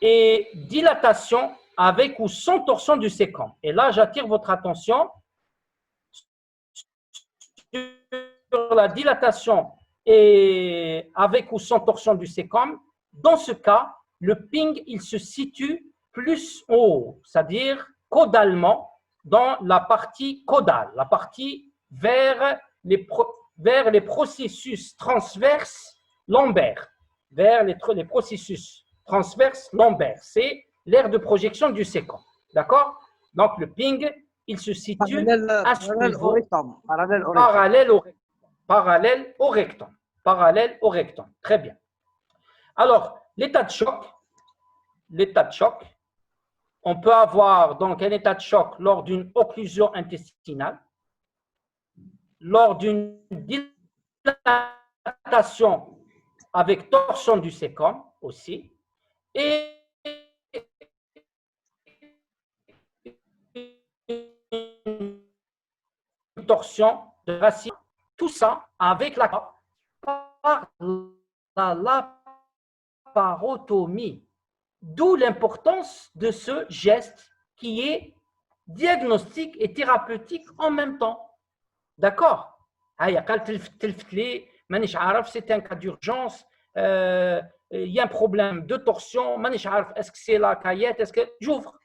Speaker 1: et dilatation avec ou sans torsion du sécom. Et là, j'attire votre attention sur la dilatation et avec ou sans torsion du sécom. Dans ce cas, le ping, il se situe plus haut, c'est-à-dire caudalement dans la partie caudale, la partie vers les processus transverses lombaires, vers les processus transverses lombaires. C'est l'aire de projection du sécom. D'accord? Donc, le ping, il se situe parallèle au rectum. Très bien. Alors, l'état de choc, on peut avoir donc un état de choc lors d'une occlusion intestinale, lors d'une dilatation avec torsion du sécom aussi, et une torsion de racine. Tout ça avec la laparotomie. D'où l'importance de ce geste qui est diagnostique et thérapeutique en même temps. D'accord? C'est un cas d'urgence, il y a un problème de torsion, est-ce que c'est la caillette, est-ce que j'ouvre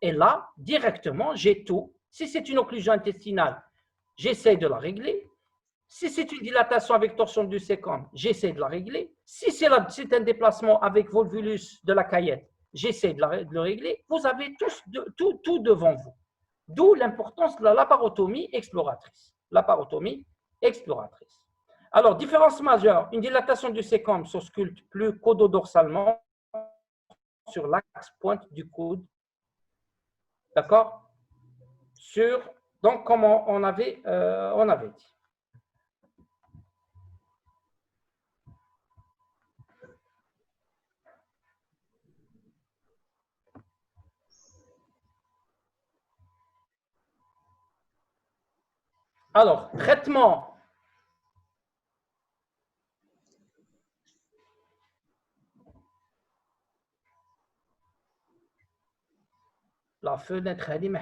Speaker 1: et là, directement, j'ai tout. Si c'est une occlusion intestinale, j'essaie de la régler. Si c'est une dilatation avec torsion du sécom, j'essaie de la régler. Si c'est un déplacement avec volvulus de la caillette, j'essaie de le régler. Vous avez tout devant vous. D'où l'importance de la laparotomie exploratrice. Laparotomie exploratrice. Alors, différence majeure, une dilatation du sécom s'ausculte plus caudodorsalement sur l'axe pointe du coude. D'accord? Donc, comme on avait dit. Alors, traitement. La fenêtre, elle m'a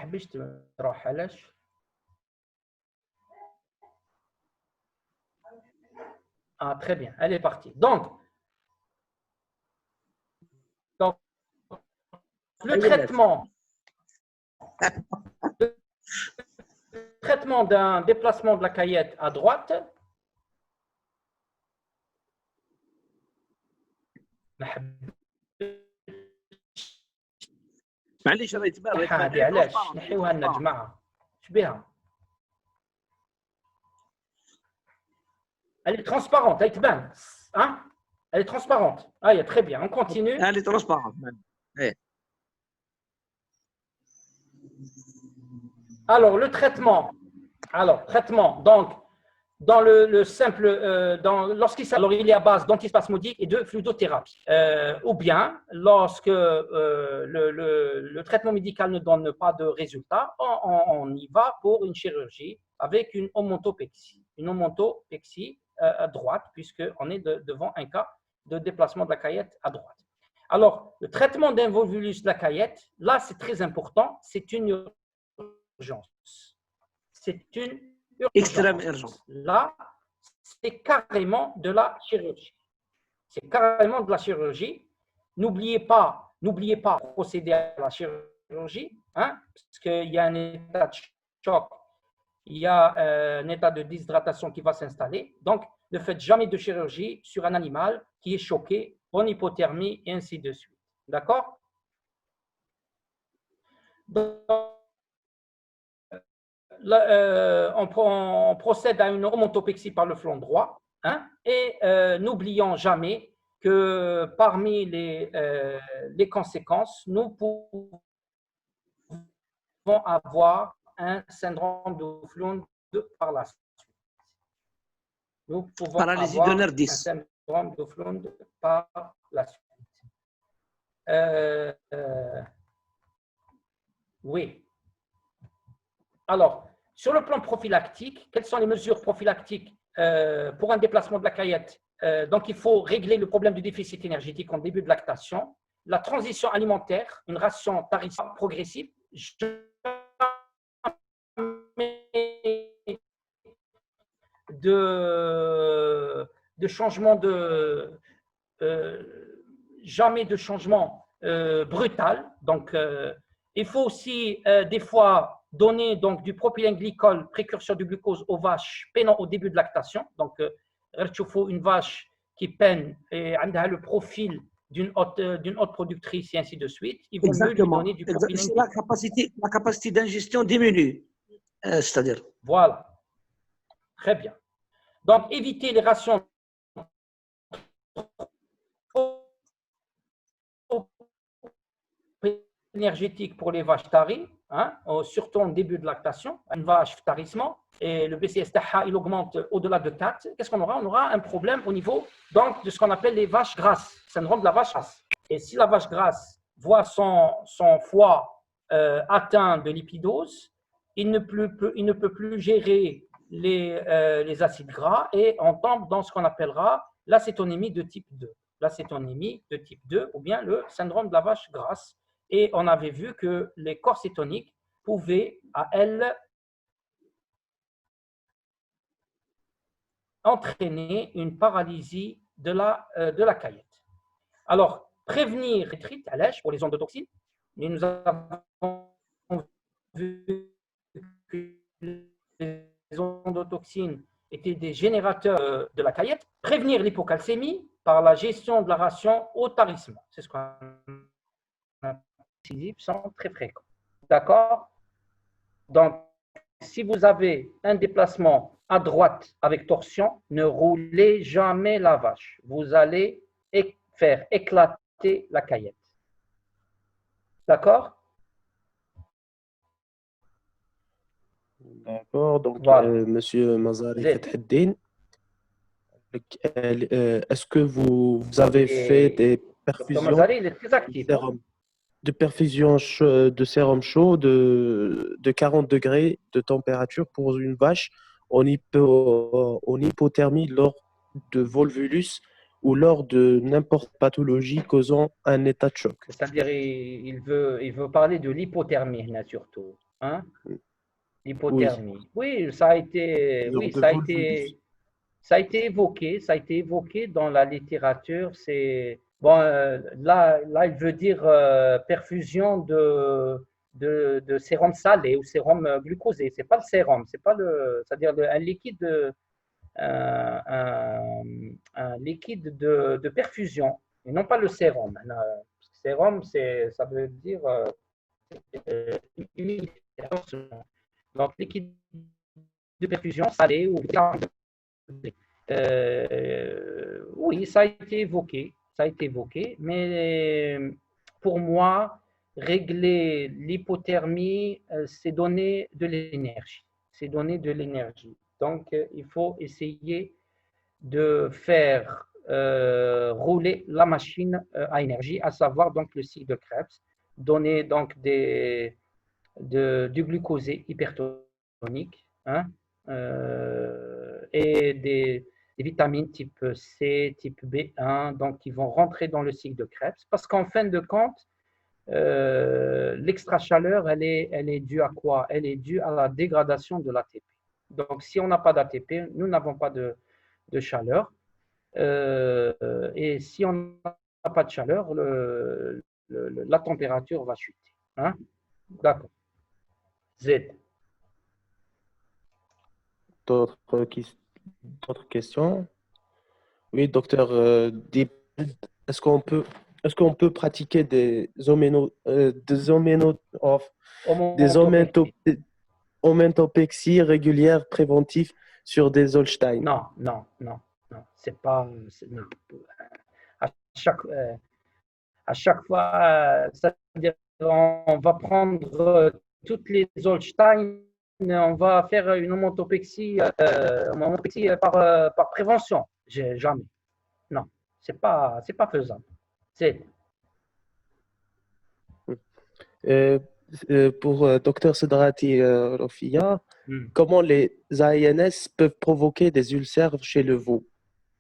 Speaker 1: Ah, très bien, elle est partie. Donc le traitement d'un déplacement de la caillette à droite.
Speaker 2: معليش راه يتبان
Speaker 1: هذه علاش نحيوها لنا جماعه اش بها elle est transparente elle تبان hein elle est transparente ah y a très bien on continue
Speaker 2: elle est transparente
Speaker 1: alors le traitement donc dans le simple, alors il est à base d'antispasmodique et de fluidothérapie. Ou bien, lorsque le traitement médical ne donne pas de résultat, on y va pour une chirurgie avec une omontopexie. Une omontopexie à droite, puisqu'on est devant un cas de déplacement de la caillette à droite. Alors, le traitement d'un volvulus de la caillette, là, c'est très important, c'est une urgence. C'est une
Speaker 2: extrême urgence.
Speaker 1: Là, c'est carrément de la chirurgie. C'est carrément de la chirurgie. N'oubliez pas de procéder à la chirurgie, hein, parce qu'il y a un état de choc, il y a un état de déshydratation qui va s'installer. Donc, ne faites jamais de chirurgie sur un animal qui est choqué, en hypothermie, et ainsi de suite. D'accord? On procède à une omontopexie par le flanc droit, hein, et n'oublions jamais que parmi les conséquences, nous pouvons avoir un syndrome de Flund par la suite. Nous pouvons avoir un syndrome de Flund par la suite. Oui. Alors, sur le plan prophylactique, quelles sont les mesures prophylactiques pour un déplacement de la caillette? Donc, il faut régler le problème du déficit énergétique en début de lactation. La transition alimentaire, une ration tarifaire progressive. De changement jamais de changement brutal. Donc, il faut aussi des fois donner donc du propylène-glycol, précurseur du glucose aux vaches peinant au début de lactation. Donc, il faut une vache qui peine et a le profil d'une haute productrice et ainsi de suite. Il vaut mieux lui donner du propylène-glycol.
Speaker 2: La capacité d'ingestion diminue, c'est-à-dire.
Speaker 1: Voilà. Très bien. Donc, éviter les rations énergétiques pour les vaches taries, hein, surtout en début de lactation. Une vache tarissement et le BCS TAHA, il augmente au-delà de 4. Qu'est-ce qu'on aura? On aura un problème au niveau donc, de ce qu'on appelle les vaches grasses, syndrome de la vache grasse. Et si la vache grasse voit son foie atteint de lipidose, il ne peut plus gérer les acides gras et on tombe dans ce qu'on appellera l'acétonémie de type 2. l'acétonémie de type 2 ou bien le syndrome de la vache grasse. Et on avait vu que les corps cétoniques pouvaient, à elles, entraîner une paralysie de la caillette. Alors, prévenir les allège pour les endotoxines, mais nous avons vu que les endotoxines étaient des générateurs de la caillette. Prévenir l'hypocalcémie par la gestion de la ration au tarissement. C'est ce qu'on sont très fréquents. D'accord? Donc, si vous avez un déplacement à droite avec torsion, ne roulez jamais la vache. Vous allez faire éclater la caillette. D'accord?
Speaker 3: D'accord. Donc,
Speaker 1: Voilà.
Speaker 3: Monsieur Mazari
Speaker 1: Zed.
Speaker 3: Fetheddine, est-ce que vous avez fait des
Speaker 1: Dr
Speaker 3: perfusions
Speaker 1: Mazari, il est très
Speaker 3: de
Speaker 1: actif.
Speaker 3: sérum, de perfusions de sérum chaud de 40 degrés de température pour une vache en hypothermie lors de volvulus ou lors de n'importe pathologie causant un état de choc?
Speaker 1: C'est-à-dire, il veut parler de l'hypothermie, là, surtout. Hein?
Speaker 3: Oui,
Speaker 1: L'hypothermie. Oui, ça a été,
Speaker 3: lors
Speaker 1: oui,
Speaker 3: de
Speaker 1: ça a
Speaker 3: volvulus.
Speaker 1: été évoqué dans la littérature. C'est bon, là, il veut dire perfusion de sérum salé ou sérum glucosé. C'est pas le sérum, c'est pas c'est-à-dire un liquide, un liquide de perfusion et non pas le sérum. Sérum, ça veut dire humiditaire. Donc liquide de perfusion salé ou oui, ça a été évoqué, mais pour moi, régler l'hypothermie, c'est donner de l'énergie. Donc, il faut essayer de faire rouler la machine à énergie, à savoir donc le cycle de Krebs, donner donc du glucosé hypertonique, hein, et des vitamines type C, type B1, donc qui vont rentrer dans le cycle de Krebs. Parce qu'en fin de compte, l'extra-chaleur, elle est due à quoi? Elle est due à la dégradation de l'ATP. Donc, si on n'a pas d'ATP, nous n'avons pas de chaleur. Et si on n'a pas de chaleur, la température va chuter. Hein? D'accord. Z.
Speaker 3: D'autres d'autres questions? Oui, docteur Deep, est-ce qu'on peut, est-ce qu'on peut pratiquer des
Speaker 1: Homontopexie.
Speaker 3: homéotopexies régulières préventives sur des Holstein?
Speaker 1: Non. C'est pas. Non. À chaque, à chaque fois, c'est-à-dire, on va prendre toutes les Holstein, on va faire une homontopexie par prévention. Jamais. Non, c'est pas faisable. C'est
Speaker 3: Euh, pour docteur Sedrati Rofia,
Speaker 1: hmm.
Speaker 3: comment les AINS peuvent provoquer des ulcères chez le veau?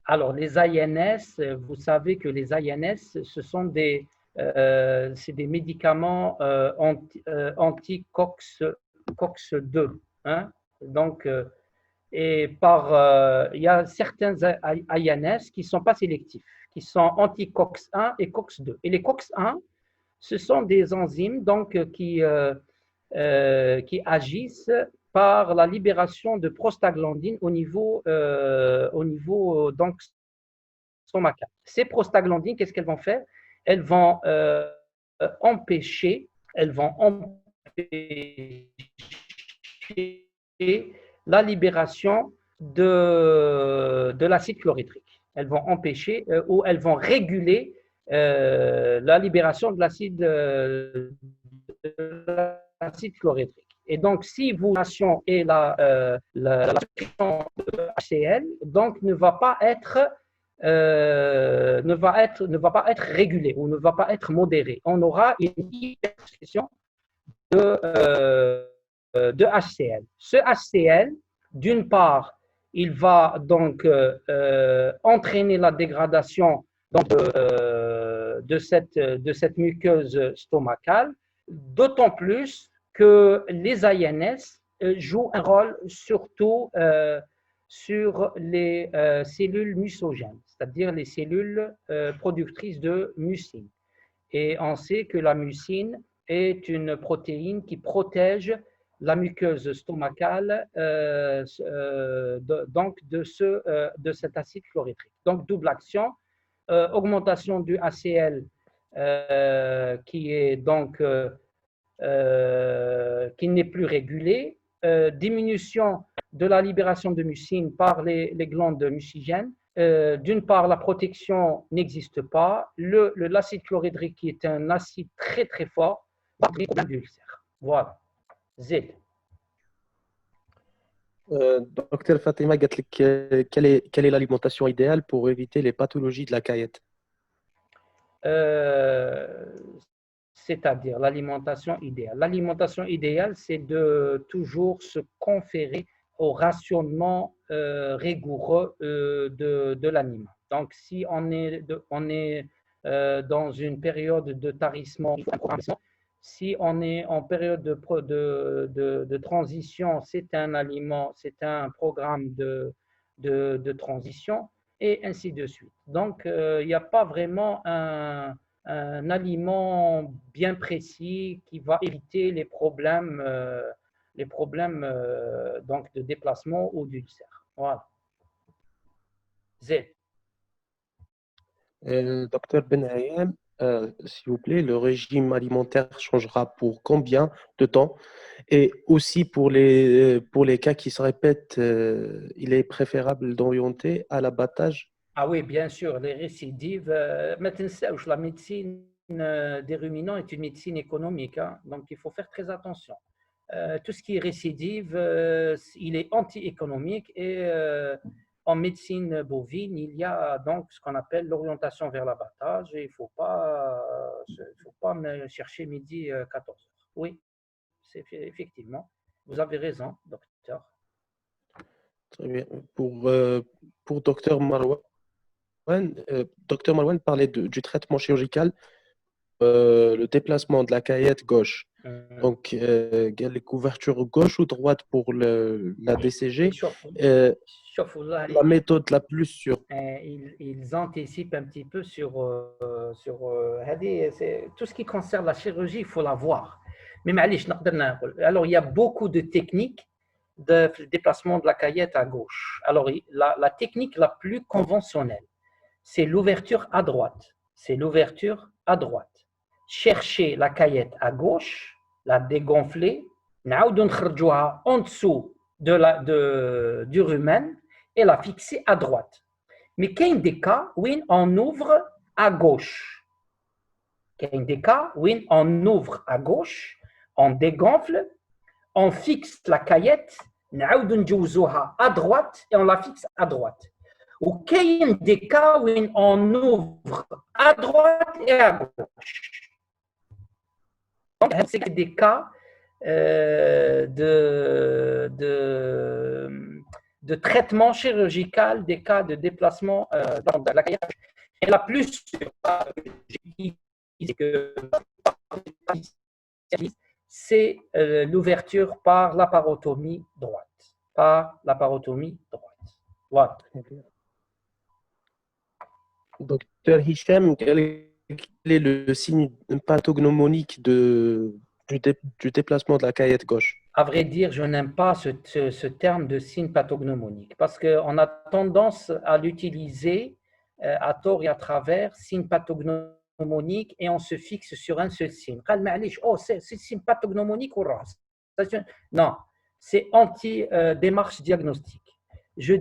Speaker 1: Alors, les INS, vous savez que les INS, ce sont c'est des médicaments anti-COX-2. Hein? Donc, il y a certains INS qui ne sont pas sélectifs, qui sont anti-COX-1 et COX-2. Et les COX-1, ce sont des enzymes donc, qui agissent par la libération de prostaglandines au niveau donc, stomacal. Ces prostaglandines, qu'est-ce qu'elles vont faire? Elles vont empêcher la libération de l'acide chlorhydrique. Elles vont empêcher ou elles vont réguler la libération de l'acide chlorhydrique. Et donc, si vous et la HCl, donc ne va pas être régulé ou ne va pas être modéré. On aura une hyperpression de HCl. Ce HCl, d'une part, il va donc entraîner la dégradation donc de cette muqueuse stomacale, d'autant plus que les INS jouent un rôle surtout sur les cellules mucogènes, c'est-à-dire les cellules productrices de mucine. Et on sait que la mucine est une protéine qui protège la muqueuse stomacale donc de cet acide chlorhydrique. Donc, double action, augmentation du ACL qui est donc qui n'est plus régulé, diminution de la libération de mucine par les glandes mucigènes. D'une part, la protection n'existe pas. L'acide chlorhydrique, qui est un acide très très fort, d'ulcère. Voilà. Z.
Speaker 3: Docteur Fatima, quelle est l'alimentation idéale pour éviter les pathologies de la caillette?
Speaker 1: C'est-à-dire l'alimentation idéale. L'alimentation idéale, c'est de toujours se conférer au rationnement rigoureux de l'animal. Donc, si on est dans une période de tarissement, si on est en période de transition, c'est un aliment, c'est un programme de transition, et ainsi de suite. Donc, il n'y a pas vraiment un aliment bien précis qui va éviter les problèmes donc de déplacement ou d'ulcère. Voilà. Z.
Speaker 3: Docteur Benayem, s'il vous plaît, le régime alimentaire changera pour combien de temps? Et aussi pour les cas qui se répètent, il est préférable d'orienter à l'abattage.
Speaker 1: Ah oui, bien sûr, les récidives. Maintenant, la médecine des ruminants est une médecine économique, hein, donc il faut faire très attention. Tout ce qui est récidive, il est anti-économique, et en médecine bovine, il y a donc ce qu'on appelle l'orientation vers l'abattage, et il ne faut pas me chercher midi 14 heures. Oui, c'est effectivement. Vous avez raison, docteur.
Speaker 3: Très bien. Pour docteur Marwan, docteur Marwan parlait du traitement chirurgical, le déplacement de la caillette gauche. Donc, les couvertures gauche ou droite pour la DCG. La méthode la plus sûre.
Speaker 1: Ils anticipent un petit peu sur tout ce qui concerne la chirurgie, il faut la voir. Mais alors, il y a beaucoup de techniques de déplacement de la caillette à gauche. Alors, la technique la plus conventionnelle, c'est l'ouverture à droite. C'est l'ouverture à droite. Chercher la caillette à gauche, la dégonfler, en dessous du rumen, et la fixer à droite. Mais il y a des cas où on ouvre à gauche. Il y a des cas où on ouvre à gauche, on dégonfle, on fixe la caillette, à droite, et on la fixe à droite. Ou il y a des cas où on ouvre à droite et à gauche. Donc, c'est des cas de traitement chirurgical, des cas de déplacement dans la caillette. Et la plus sûre, c'est l'ouverture par la parotomie droite. Par la parotomie droite. Voilà.
Speaker 3: Docteur Hicham, quel est le signe pathognomonique du déplacement de la caillette gauche?
Speaker 1: À vrai dire, je n'aime pas ce terme de signe pathognomonique, parce qu'on a tendance à l'utiliser à tort et à travers, signe pathognomonique, et on se fixe sur un seul signe. Oh, c'est signe pathognomonique ou rase? Non, c'est anti-démarche diagnostique. Je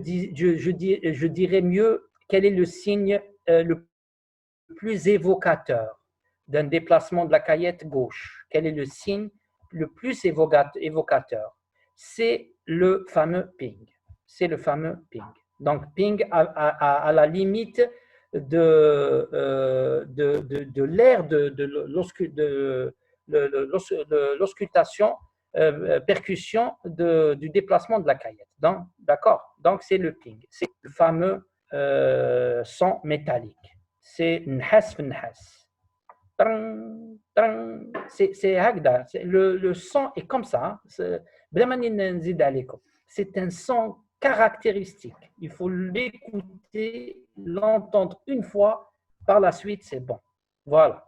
Speaker 1: dirais mieux quel est le signe le plus évocateur d'un déplacement de la caillette gauche. Quel est le signe le plus évocateur? C'est le fameux ping. C'est le fameux ping. Donc, ping à la limite de l'aire de l'auscultation, percussion du déplacement de la caillette. D'accord? Donc, c'est le ping. C'est le fameux son métallique. c'est nhas fi nhas. C'est هكذا. Le son est comme ça. بلا ما نزيد عليكم. C'est un son caractéristique. Il faut l'écouter, l'entendre une fois. Par la suite, c'est bon. Voilà.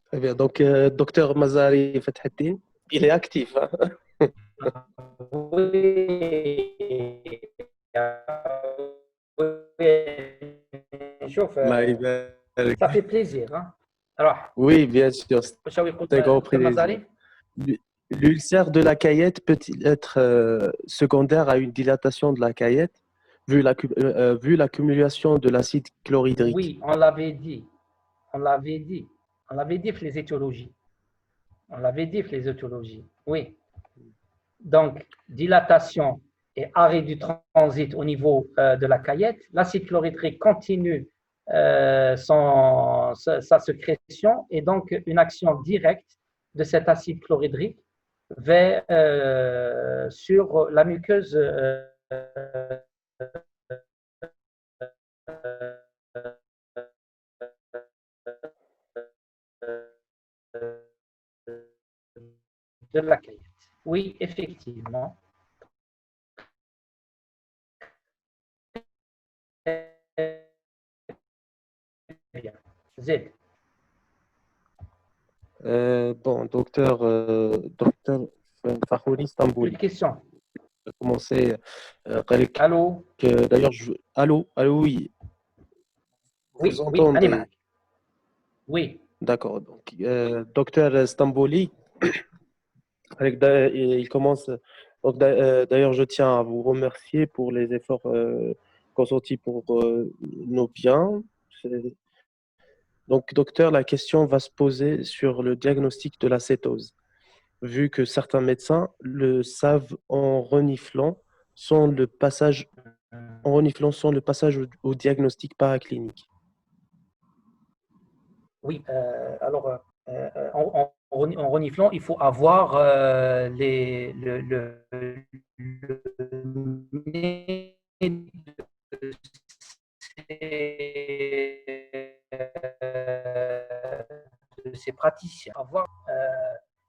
Speaker 3: Très bien. Donc, docteur Mazari Fathaddin, il est actif. Hein.
Speaker 1: Oui.
Speaker 3: Allah يبارك.
Speaker 1: Ça fait plaisir. Hein? Alors,
Speaker 3: Oui, bien sûr.
Speaker 1: باش هو يقول
Speaker 3: C'est un grand
Speaker 1: دكتور مزاري؟
Speaker 3: plaisir. L'ulcère de la caillette peut-il être secondaire à une dilatation de la caillette vu l'accumulation de l'acide chlorhydrique?
Speaker 1: Oui, on l'avait dit. On l'avait dit. On l'avait dit pour les étiologies. On l'avait dit pour les étiologies. Oui. Donc, dilatation et arrêt du transit au niveau de la caillette. L'acide chlorhydrique continue sa sécrétion et donc une action directe de cet acide chlorhydrique sur la muqueuse de la caillette. Oui, effectivement. Bien. Z.
Speaker 3: Bon, docteur Fahouri
Speaker 1: Une
Speaker 3: Stambouli,
Speaker 1: question.
Speaker 3: je vais commencer.
Speaker 1: Allô?
Speaker 3: D'ailleurs, allô, oui,
Speaker 1: Oui,
Speaker 3: vous
Speaker 1: oui,
Speaker 3: entendez?
Speaker 1: Animal. Oui.
Speaker 3: D'accord. Donc, docteur Stambouli, il commence. Donc, d'ailleurs, je tiens à vous remercier pour les efforts consentis pour nos biens. Donc, docteur, la question va se poser sur le diagnostic de la cétose, vu que certains médecins le savent en reniflant sans le passage au diagnostic paraclinique.
Speaker 1: Oui, alors en reniflant, il faut avoir le nez de ces praticiens. Avoir,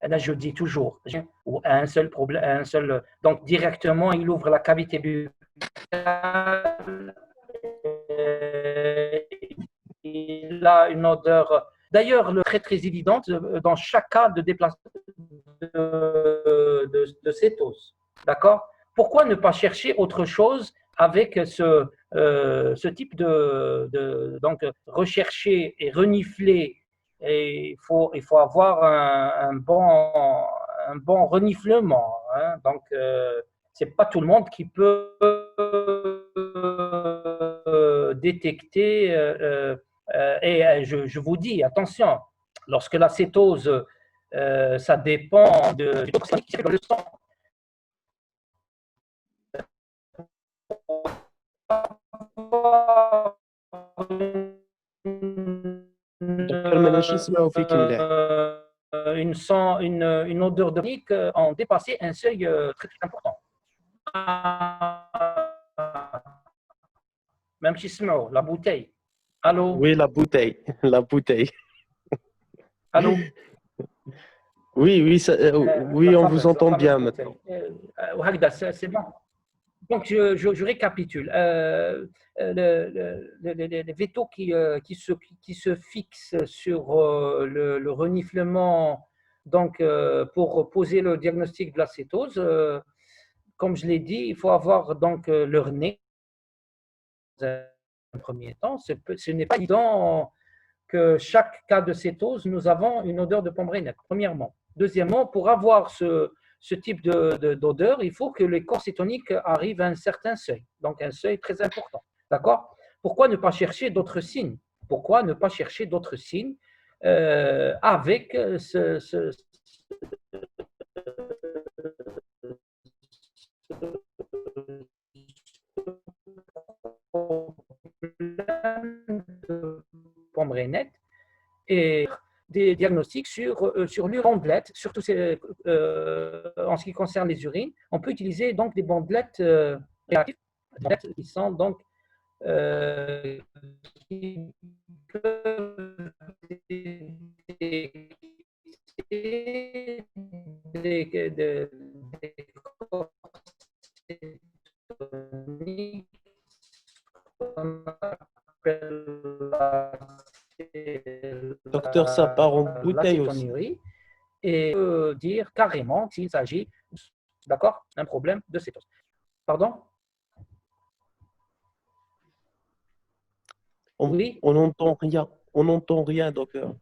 Speaker 1: là, je dis toujours, ou un seul problème, donc directement, il ouvre la cavité buccale. Il a une odeur. D'ailleurs, très très évidente dans chaque cas de déplacement de cétose. D'accord? Pourquoi ne pas chercher autre chose avec ce type donc rechercher et renifler? Et il faut avoir un bon reniflement. Hein? Donc, c'est pas tout le monde qui peut détecter. Et je vous dis, attention, lorsque la cétose, ça dépend du toxine qui circule dans le sang. Une odeur de nique ont dépassé un seuil très, très important. Même si c'est la bouteille. Allô?
Speaker 3: Oui, la bouteille. La bouteille.
Speaker 1: Allô?
Speaker 3: Oui, oui, on vous entend bien maintenant.
Speaker 1: C'est bon. Donc, je récapitule. Les vétos qui se fixent sur le reniflement, donc pour poser le diagnostic de la cétose, comme je l'ai dit, il faut avoir donc leur nez dans un premier temps. Ce n'est pas évident que chaque cas de cétose, nous avons une odeur de pombrénette, premièrement. Deuxièmement, pour avoir ce type d'odeur, il faut que les corps cétoniques arrivent à un certain seuil, donc un seuil très important. D'accord? Pourquoi ne pas chercher d'autres signes? Pourquoi ne pas chercher d'autres signes avec ce pombrénette et des diagnostics sur l'urine-bandelette, surtout en ce qui concerne les urines. On peut utiliser donc des bandelettes réactives qui sont donc qui peuvent détecter des corps cétoniques qu'on appelle
Speaker 3: Docteur, ça part en bouteille aussi.
Speaker 1: l'acétonurie et peut dire carrément s'il s'agit, d'accord, d'un problème de cétose. Pardon? Oui.
Speaker 3: On n'entend rien. On n'entend rien, docteur.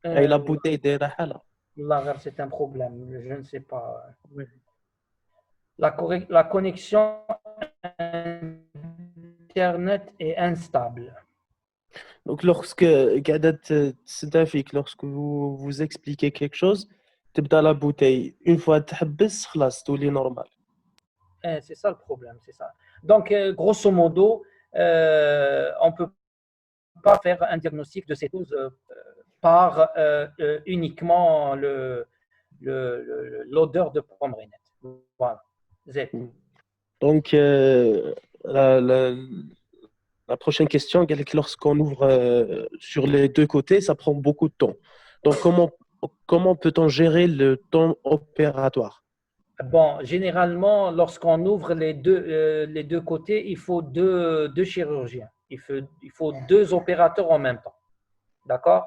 Speaker 3: Et la bouteille de Rahala.
Speaker 1: Là, c'est un problème. Je ne sais pas. La connexion Internet est instable.
Speaker 3: Donc, lorsque vous expliquez quelque chose, تبدأ la bouteille. Une fois تحبس خلاص تولي normal.
Speaker 1: C'est ça le problème, c'est ça. Donc, grosso modo, on ne peut pas faire un diagnostic de cétose par uniquement l'odeur de pomegranate. Voilà.
Speaker 3: Donc, la prochaine question, lorsqu'on ouvre sur les deux côtés, ça prend beaucoup de temps. Donc, comment peut-on gérer le temps opératoire?
Speaker 1: Bon, généralement, lorsqu'on ouvre les deux côtés, il faut deux chirurgiens. Il faut deux opérateurs en même temps. D'accord?